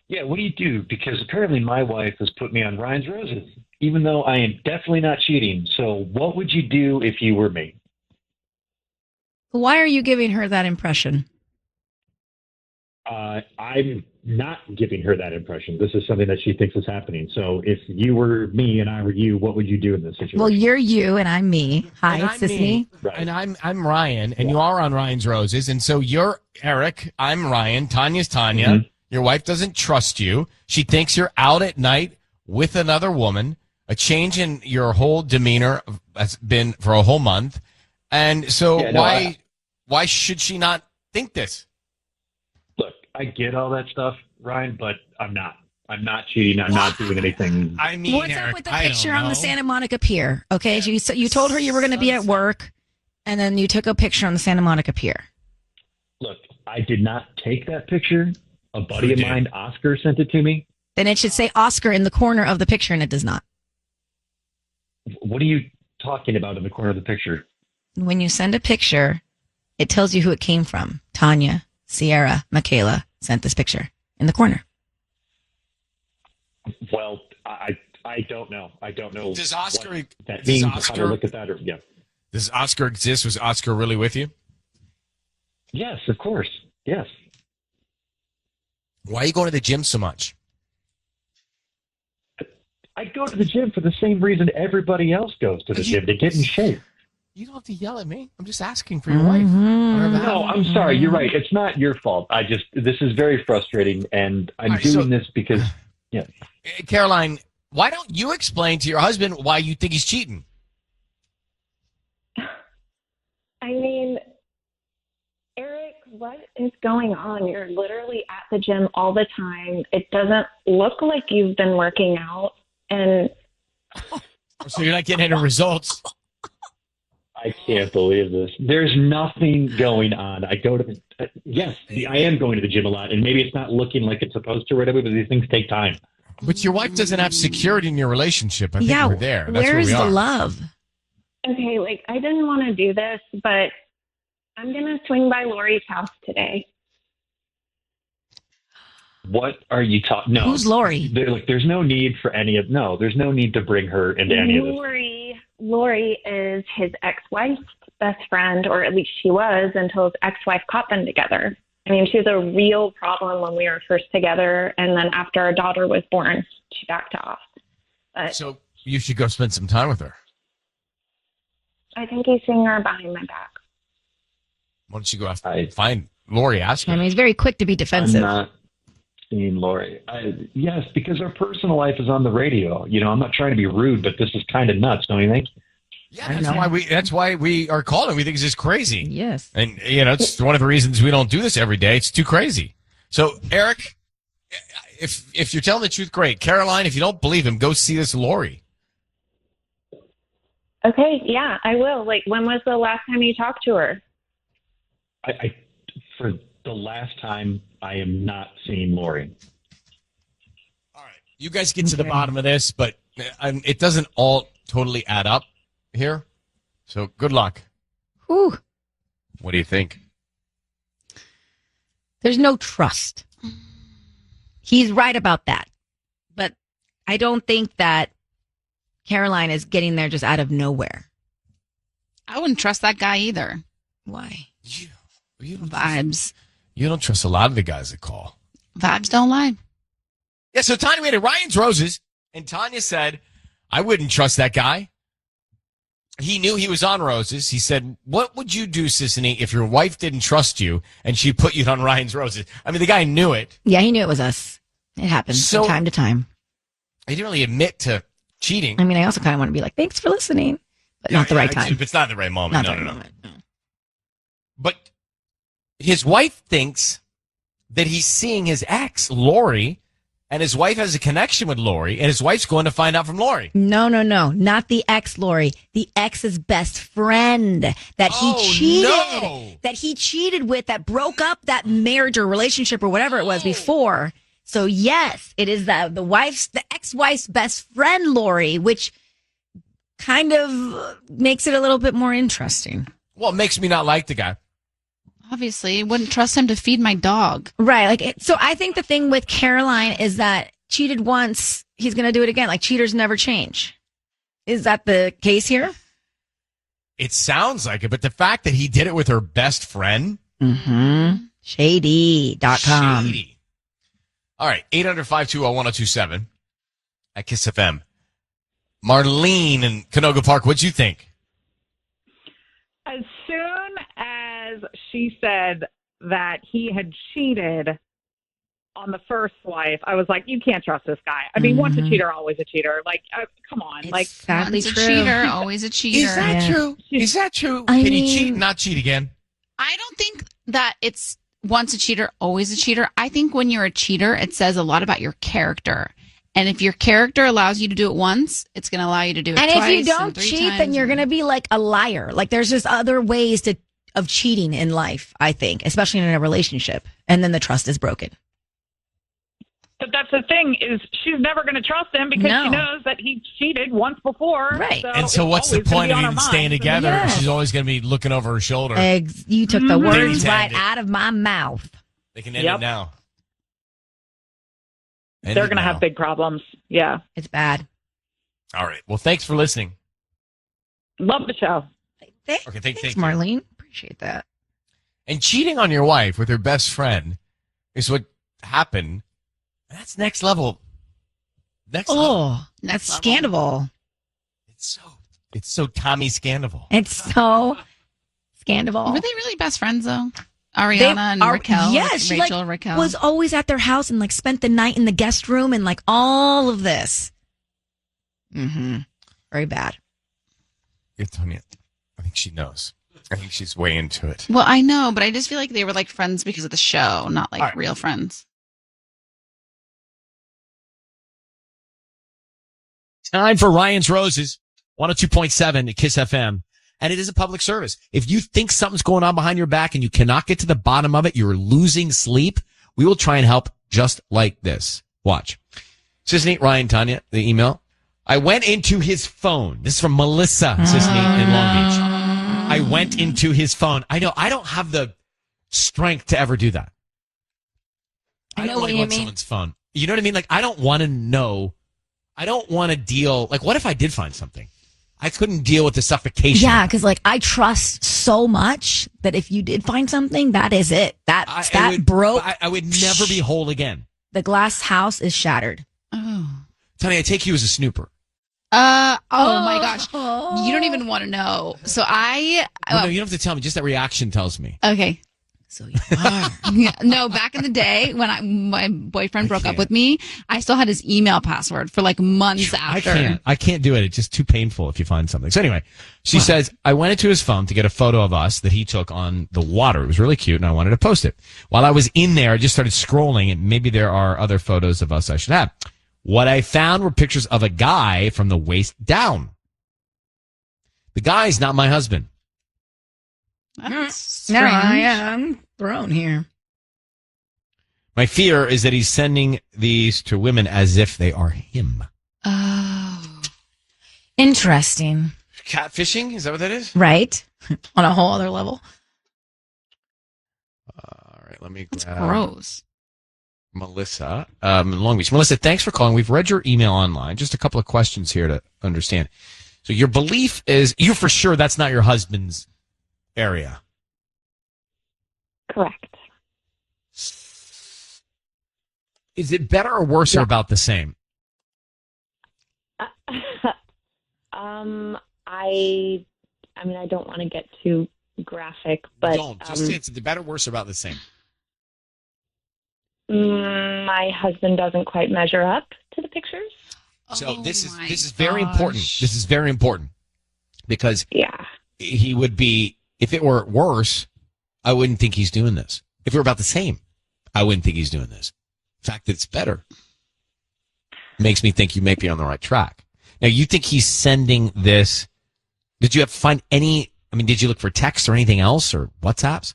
Yeah, what do you do? Because apparently my wife has put me on Ryan's Roses, even though I am definitely not cheating. So what would you do if you were me? Why are you giving her that impression? I'm not giving her that impression. This is something that she thinks is happening. So if you were me and I were you, what would you do in this situation? Well, you're you and I'm me. Hi, it's me. Right. And I'm Ryan, and you are on Ryan's Roses. And so you're Eric. I'm Ryan. Tanya's Tanya. Mm-hmm. Your wife doesn't trust you. She thinks you're out at night with another woman. A change in your whole demeanor has been for a whole month. And so why should she not think this? Look, I get all that stuff, Ryan, but I'm not. I'm not cheating. I'm not doing anything. I mean, what's Eric, up with the picture on the Santa Monica Pier? Okay, so you told her you were going to be at work, and then you took a picture on the Santa Monica Pier. Look, I did not take that picture. A buddy of mine, Oscar, sent it to me. Then it should say Oscar in the corner of the picture, and it does not. What are you talking about in the corner of the picture? When you send a picture, it tells you who it came from. Tanya, Sierra, Michaela sent this picture in the corner. Well, I don't know. I don't know. Does Oscar what that means? How to look at that? Does Oscar exist? Was Oscar really with you? Yes, of course. Yes. Why are you going to the gym so much? I go to the gym for the same reason everybody else goes to the gym, to get in shape. You don't have to yell at me. I'm just asking for your wife. No, I'm sorry. You're right. It's not your fault. This is very frustrating, and I'm doing this because, yeah. Caroline, why don't you explain to your husband why you think he's cheating? I mean, Eric, what is going on? You're literally at the gym all the time. It doesn't look like you've been working out. And so you're not getting any results. I can't believe this. There's nothing going on. I go to I am going to the gym a lot, and maybe it's not looking like it's supposed to right away, but these things take time. But your wife doesn't have security in your relationship. I think we're there. That's where's where we the are. love? okay, I didn't want to do this, but I'm going to swing by Lori's house today. What are you talking? No. Who's Lori? There's no need for there's no need to bring her into any of this. Lori is his ex-wife's best friend, or at least she was until his ex-wife caught them together. I mean, she was a real problem when we were first together, and then after our daughter was born, she backed off. But so you should go spend some time with her. I think he's seeing her behind my back. Why don't you go find Lori? Ask her. I mean, he's very quick to be defensive. I'm not seeing Lori. Yes, because our personal life is on the radio. I'm not trying to be rude, but this is kind of nuts, don't you think? Yeah, that's why we are calling. We think it's just crazy. Yes. And, it's one of the reasons we don't do this every day. It's too crazy. So, Eric, if you're telling the truth, great. Caroline, if you don't believe him, go see this Lori. Okay, yeah, I will. When was the last time you talked to her? For the last time, I am not seeing Lori. All right. You guys get to the bottom of this, but it doesn't all totally add up here. So good luck. Whew. What do you think? There's no trust. He's right about that. But I don't think that Caroline is getting there just out of nowhere. I wouldn't trust that guy either. Why? Vibes. You don't trust a lot of the guys that call. Vibes don't lie. Yeah, so Tanya made it Ryan's Roses, and Tanya said, I wouldn't trust that guy. He knew he was on Roses. He said, what would you do, Sissany, if your wife didn't trust you and she put you on Ryan's Roses? I mean, the guy knew it. Yeah, he knew it was us. It happens from time to time. He didn't really admit to cheating. I mean, I also kind of want to be like, thanks for listening, but not the right time. It's not the right moment. Not the right moment. No. But his wife thinks that he's seeing his ex, Lori, and his wife has a connection with Lori, and his wife's going to find out from Lori. No. Not the ex, Lori. The ex's best friend that he cheated with, that broke up that marriage or relationship or whatever it was before. So yes, it is the ex-wife's best friend, Lori, which kind of makes it a little bit more interesting. Well, it makes me not like the guy. Obviously, wouldn't trust him to feed my dog. Right. So I think the thing with Caroline is that cheated once, he's going to do it again. Cheaters never change. Is that the case here? It sounds like it, but the fact that he did it with her best friend. Mm-hmm. Shady.com. Shady. All right. 800-520-1027 at KIIS-FM. Marlene in Canoga Park, what'd you think? As soon as she said that he had cheated on the first wife, I was like, you can't trust this guy. I mean, once a cheater, always a cheater. Come on. Sadly once true. A cheater, always a cheater. Is that true? Is that true? Can he cheat and not cheat again? I don't think that it's once a cheater, always a cheater. I think when you're a cheater, it says a lot about your character. And if your character allows you to do it once, it's going to allow you to do it twice. And if you don't cheat, then you're going to be like a liar. There's just other ways to of cheating in life, I think, especially in a relationship. And then the trust is broken. But that's the thing is she's never going to trust him because she knows that he cheated once before. Right. And so what's the point of even staying together? Yes. She's always going to be looking over her shoulder. You took the words They right can end it. out of my mouth. They can end it now. End They're it going to now. have big problems. Yeah. It's bad. All right. Well, thanks for listening. Love the show. Okay, thanks, Marlene. Appreciate that. And cheating on your wife with her best friend is what happened. That's next level. Next level. That's scandal. It's so Tommy Scandival. It's so scandal. Were they really best friends though? Ariana and Raquel. Yes, she Rachel, Raquel was always at their house and like spent the night in the guest room and like all of this. Very bad. You're telling me. I think she knows. I think she's way into it. Well, I know, but I just feel like they were like friends because of the show, not like All right. real friends. Time for Ryan's Roses, 102.7 at KIIS-FM. And it is a public service. If you think something's going on behind your back and you cannot get to the bottom of it, you're losing sleep, we will try and help just like this. Watch. Sisney, Ryan, Tanya, the email. I went into his phone. This is from Melissa, Sisney in Long Beach. I went into his phone. I know I don't have the strength to ever do that. I know don't what like you on mean. someone's phone. You know what I mean? Like, I don't want to know. I don't want to deal. Like, what if I did find something? I couldn't deal with the suffocation. Yeah, because like I trust so much that if you did find something, that is it. That broke. I would never be whole again. The glass house is shattered. Tony, I take you as a snooper. Oh my gosh. You don't even want to know. So No, you don't have to tell me. Just that reaction tells me. Okay. So you Yeah, no, back in the day when my boyfriend broke up with me, I still had his email password for like months after. I can't do it. It's just too painful if you find something. So anyway, she says, I went into his phone to get a photo of us that he took on the water. It was really cute and I wanted to post it. While I was in there, I just started scrolling and maybe there are other photos of us I should have. What I found were pictures of a guy from the waist down. The guy's not my husband. That's No, strange. I'm thrown here. My fear is that he's sending these to women as if they are him. Oh. Interesting. Catfishing? Is that what that is? Right? On a whole other level. All right, let me That's grab gross. Melissa, Long Beach. Melissa, thanks for calling. We've read your email online. Just a couple of questions here to understand. So your belief is you're for sure that's not your husband's area. Correct. Is it better or worse or about the same? I mean, I don't want to get too graphic, but Don't. Just say it's better, worse, or about the same. my husband doesn't quite measure up to the pictures. So this is very important. This is very important because he would be, if it were worse, I wouldn't think he's doing this. If it were about the same, I wouldn't think he's doing this. The fact that it's better makes me think you may be on the right track. Now, you think he's sending this? Did you find any? I mean, did you look for texts or anything else or WhatsApps?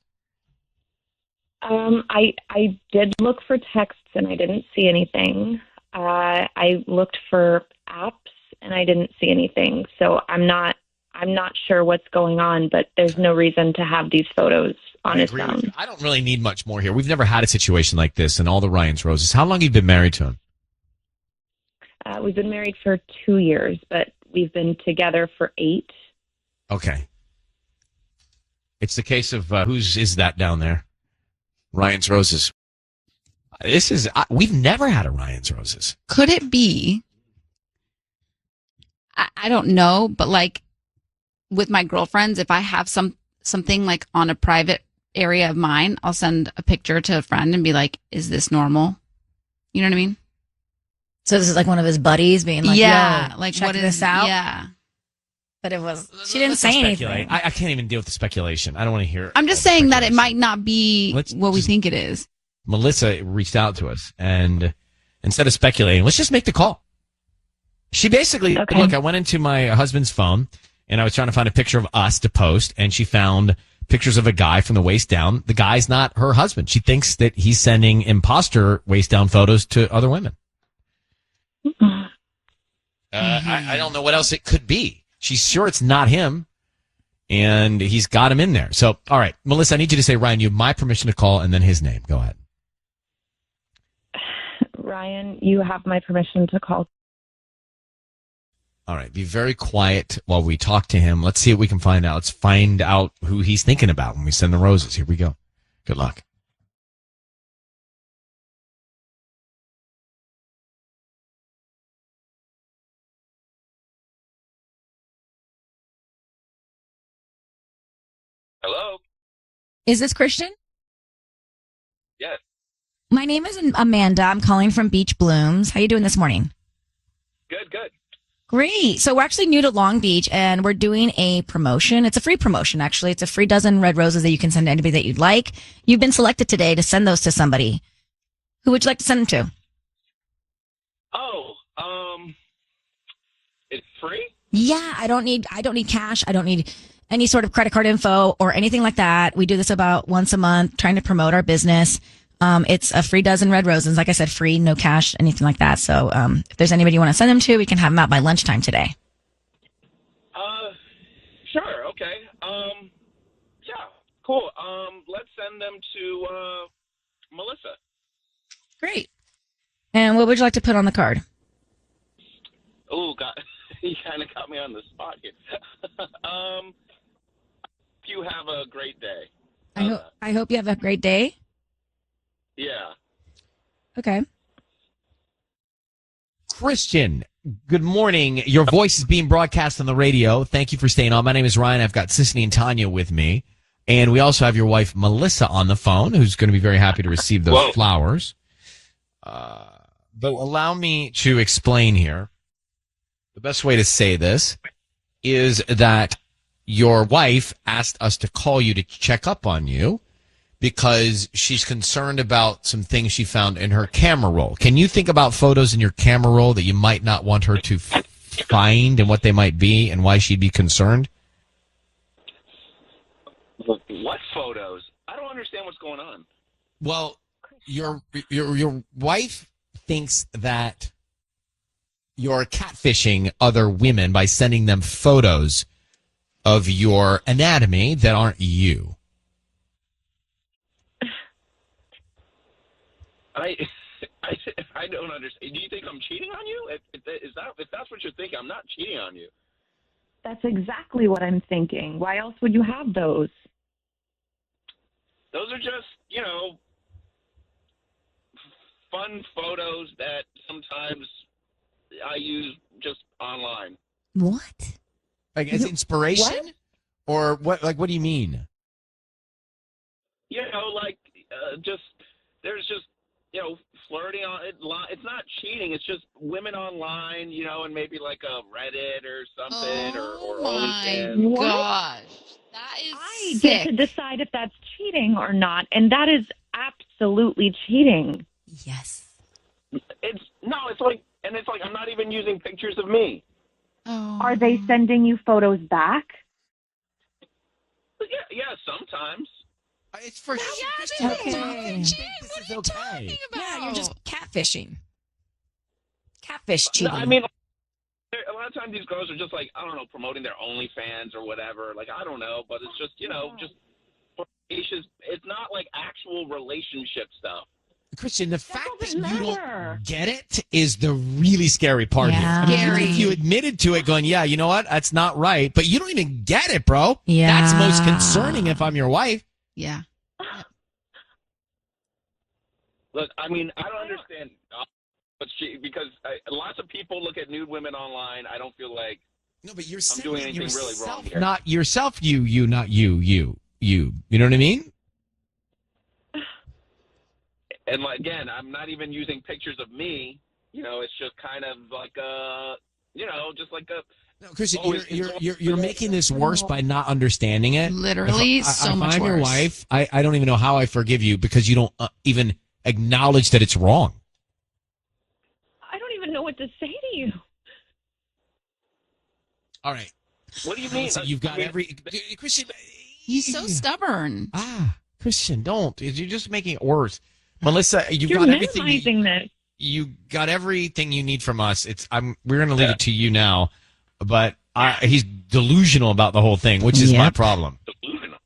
I did look for texts and I didn't see anything. I looked for apps and I didn't see anything. So I'm not sure what's going on, but there's no reason to have these photos on his phone. I don't really need much more here. We've never had a situation like this in all the Ryan's Roses. How long have you been married to him? We've been married for 2 years, but we've been together for 8. Okay. It's the case of whose is that down there? Ryan's Roses. This is we've never had a Ryan's Roses. Could it be? I don't know, but like with my girlfriends, if I have something like on a private area of mine, I'll send a picture to a friend and be like, "Is this normal?" You know what I mean? So this is like one of his buddies being like, yeah, "Yo, like check what is this out?" Yeah. But it was, she didn't Let's say not anything. speculate. I can't even deal with the speculation. I don't want to hear. I'm just saying that it might not be what we think it is. Melissa reached out to us, and instead of speculating, let's just make the call. She basically, look, I went into my husband's phone, and I was trying to find a picture of us to post, and she found pictures of a guy from the waist down. The guy's not her husband. She thinks that he's sending imposter waist down photos to other women. I don't know what else it could be. She's sure it's not him, and he's got him in there. So, all right, Melissa, I need you to say, Ryan, you have my permission to call, and then his name. Go ahead. Ryan, you have my permission to call. All right, be very quiet while we talk to him. Let's see what we can find out. Let's find out who he's thinking about when we send the roses. Here we go. Good luck. Hello? Is this Christian? Yes. My name is Amanda. I'm calling from Beach Blooms. How you doing this morning? Good, good. Great. So we're actually new to Long Beach, and we're doing a promotion. It's a free promotion, actually. It's a free dozen red roses that you can send to anybody that you'd like. You've been selected today to send those to somebody. Who would you like to send them to? Oh, it's free? Yeah, I don't need cash. I don't need any sort of credit card info or anything like that. We do this about once a month, trying to promote our business. It's a free dozen red roses. Like I said, free, no cash, anything like that. So if there's anybody you want to send them to, we can have them out by lunchtime today. Sure, okay. Yeah, cool. Let's send them to Melissa. Great. And what would you like to put on the card? Oh, God, you kind of got me on the spot here. You have a great day. I hope you have a great day. Yeah. Okay. Christian, good morning. Your voice is being broadcast on the radio. Thank you for staying on. My name is Ryan. I've got Sisney and Tanya with me. And we also have your wife, Melissa, on the phone, who's going to be very happy to receive those flowers. But allow me to explain here. The best way to say this is that your wife asked us to call you to check up on you because she's concerned about some things she found in her camera roll. Can you think about photos in your camera roll that you might not want her to find and what they might be and why she'd be concerned? What photos? I don't understand what's going on. Well, your wife thinks that you're catfishing other women by sending them photos of your anatomy that aren't you. I don't understand. Do you think I'm cheating on you? If that's what you're thinking, I'm not cheating on you. That's exactly what I'm thinking. Why else would you have those? Those are just, fun photos that sometimes I use just online. What? Like as inspiration? What? Or what? Like, what do you mean? There's just, flirting on it. It's not cheating. It's just women online, and maybe like a Reddit or something or OnlyFans. My gosh. That is I sick. get to decide if that's cheating or not, and that is absolutely cheating. Yes. It's like I'm not even using pictures of me. Oh. Are they sending you photos back? Yeah, sometimes. It's for Okay. This is okay. Yeah, you're just catfishing. Catfish cheating. No, I mean, a lot of times these girls are just like, I don't know, promoting their OnlyFans or whatever. Like, I don't know, but it's just, just flirtatious. It's not like actual relationship stuff. Christian, the fact that you don't get it is the really scary part Yeah. here. Scary. Even if you admitted to it going, yeah, you know what? That's not right. But you don't even get it, bro. Yeah. That's most concerning if I'm your wife. Yeah. Look, I mean, I don't understand because lots of people look at nude women online. I don't feel like but you're I'm doing anything really wrong here. Not yourself, you, not you. You know what I mean? And again, I'm not even using pictures of me. It's just kind of like just like a. No, Christian, you're making this worse by not understanding it. Literally, so much If I'm your worse. wife, I don't even know how I forgive you because you don't even acknowledge that it's wrong. I don't even know what to say to you. All right. What do you mean? So you've got Christian, He's so stubborn. Christian, don't. You're just making it worse. Melissa, You're got everything. minimizing this. You got everything you need from us. We're going to leave it to you now, but he's delusional about the whole thing, which is my problem. Delusional.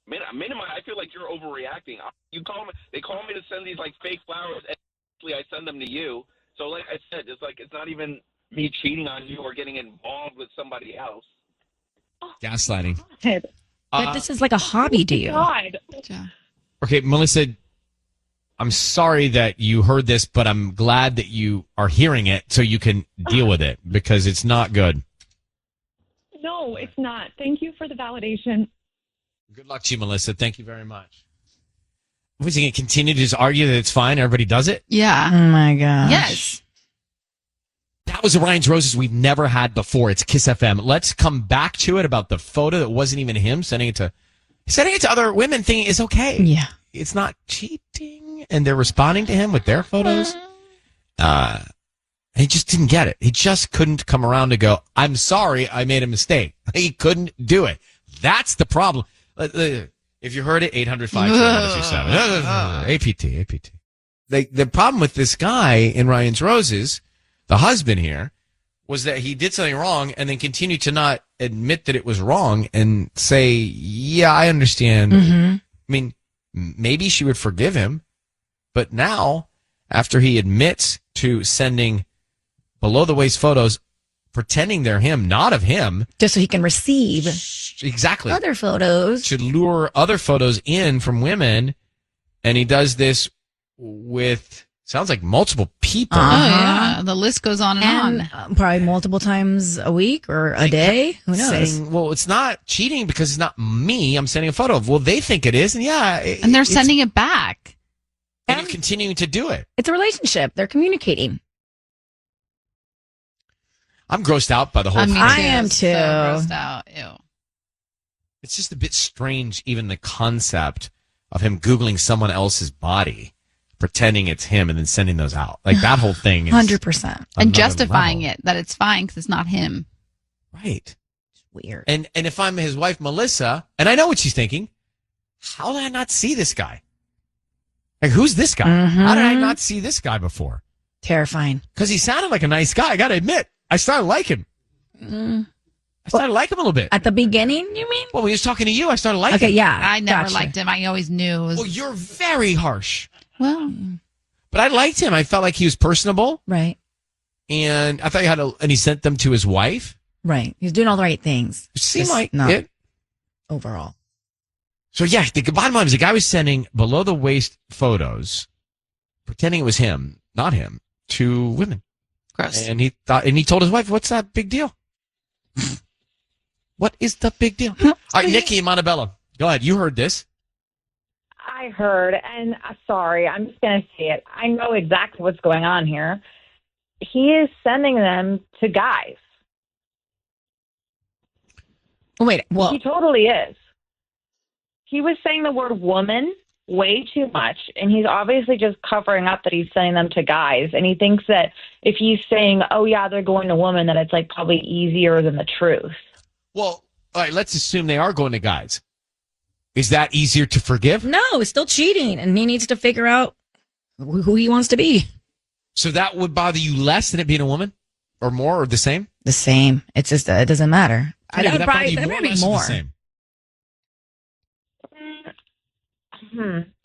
I feel like you're overreacting. They call me to send these like fake flowers, and actually I send them to you. So like I said, it's not even me cheating on you or getting involved with somebody else. Gaslighting. But this is like a hobby to you. God. Okay, Melissa, I'm sorry that you heard this, but I'm glad that you are hearing it so you can deal with it because it's not good. No, it's not. Thank you for the validation. Good luck to you, Melissa. Thank you very much. Was he going to continue to just argue that it's fine? Everybody does it? Yeah. Oh, my gosh. Yes. That was the Ryan's Roses we've never had before. It's KIIS FM. Let's come back to it about the photo that wasn't even him. Sending it to other women thinking is okay. Yeah. It's not cheating. And they're responding to him with their photos. He just didn't get it. He just couldn't come around to go, I'm sorry, I made a mistake. He couldn't do it. That's the problem. If you heard it, 800-527. APT. The problem with this guy in Ryan's Roses, the husband here, was that he did something wrong and then continued to not admit that it was wrong and say, yeah, I understand. Mm-hmm. I mean, maybe she would forgive him, but now, after he admits to sending below-the-waist photos, pretending they're him, not of him. Just so he can receive exactly other photos. To lure other photos in from women, and he does this with, sounds like multiple people. Oh, yeah. The list goes on and on. Probably multiple times a week or a day. Who knows? Saying, well, it's not cheating because it's not me. I'm sending a photo of. Well, they think it is, and and they're sending it back. And you're continuing to do it. It's a relationship. They're communicating. I'm grossed out by the whole thing. I am too. So grossed out. Ew. It's just a bit strange, even the concept of him Googling someone else's body, pretending it's him, and then sending those out. Like that whole thing is 100%. And justifying it, that it's fine because it's not him. Right. It's weird. And if I'm his wife, Melissa, and I know what she's thinking, how did I not see this guy? Like, who's this guy? Mm-hmm. How did I not see this guy before? Terrifying. Because he sounded like a nice guy. I got to admit, I started to like him. I started to like him a little bit. At the beginning, you mean? Well, when he was talking to you, I started liking him. Okay, yeah. I never liked him. I always knew it was... Well, you're very harsh. Well... But I liked him. I felt like he was personable. Right. And I thought he had and he sent them to his wife. Right. He's doing all the right things. It seemed Just like not it. Overall. So, yeah, the bottom line is the guy was sending below-the-waist photos, pretending it was him, not him, to women. Gross. And he told his wife, what's that big deal? What is the big deal? All right, Nikki in Montebello. Go ahead. You heard this. I heard, and sorry, I'm just going to say it. I know exactly what's going on here. He is sending them to guys. Wait, well, he totally is. He was saying the word woman way too much, and he's obviously just covering up that he's sending them to guys. And he thinks that if he's saying, oh, yeah, they're going to women, that it's like probably easier than the truth. Well, all right, let's assume they are going to guys. Is that easier to forgive? No, it's still cheating, and he needs to figure out who he wants to be. So that would bother you less than it being a woman? Or more, or the same? The same. It's just, it doesn't matter. I think that probably bother you more or less than the same?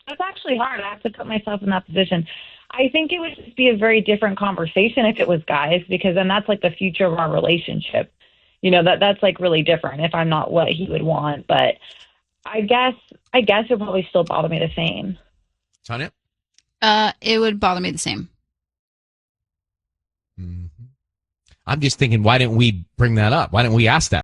That's actually hard. I have to put myself in that position. I think it would just be a very different conversation if it was guys, because then that's like the future of our relationship. You know, that's like really different if I'm not what he would want. But I guess it would probably still bother me the same. Tanya? It would bother me the same. I'm just thinking, why didn't we bring that up? Why didn't we ask that?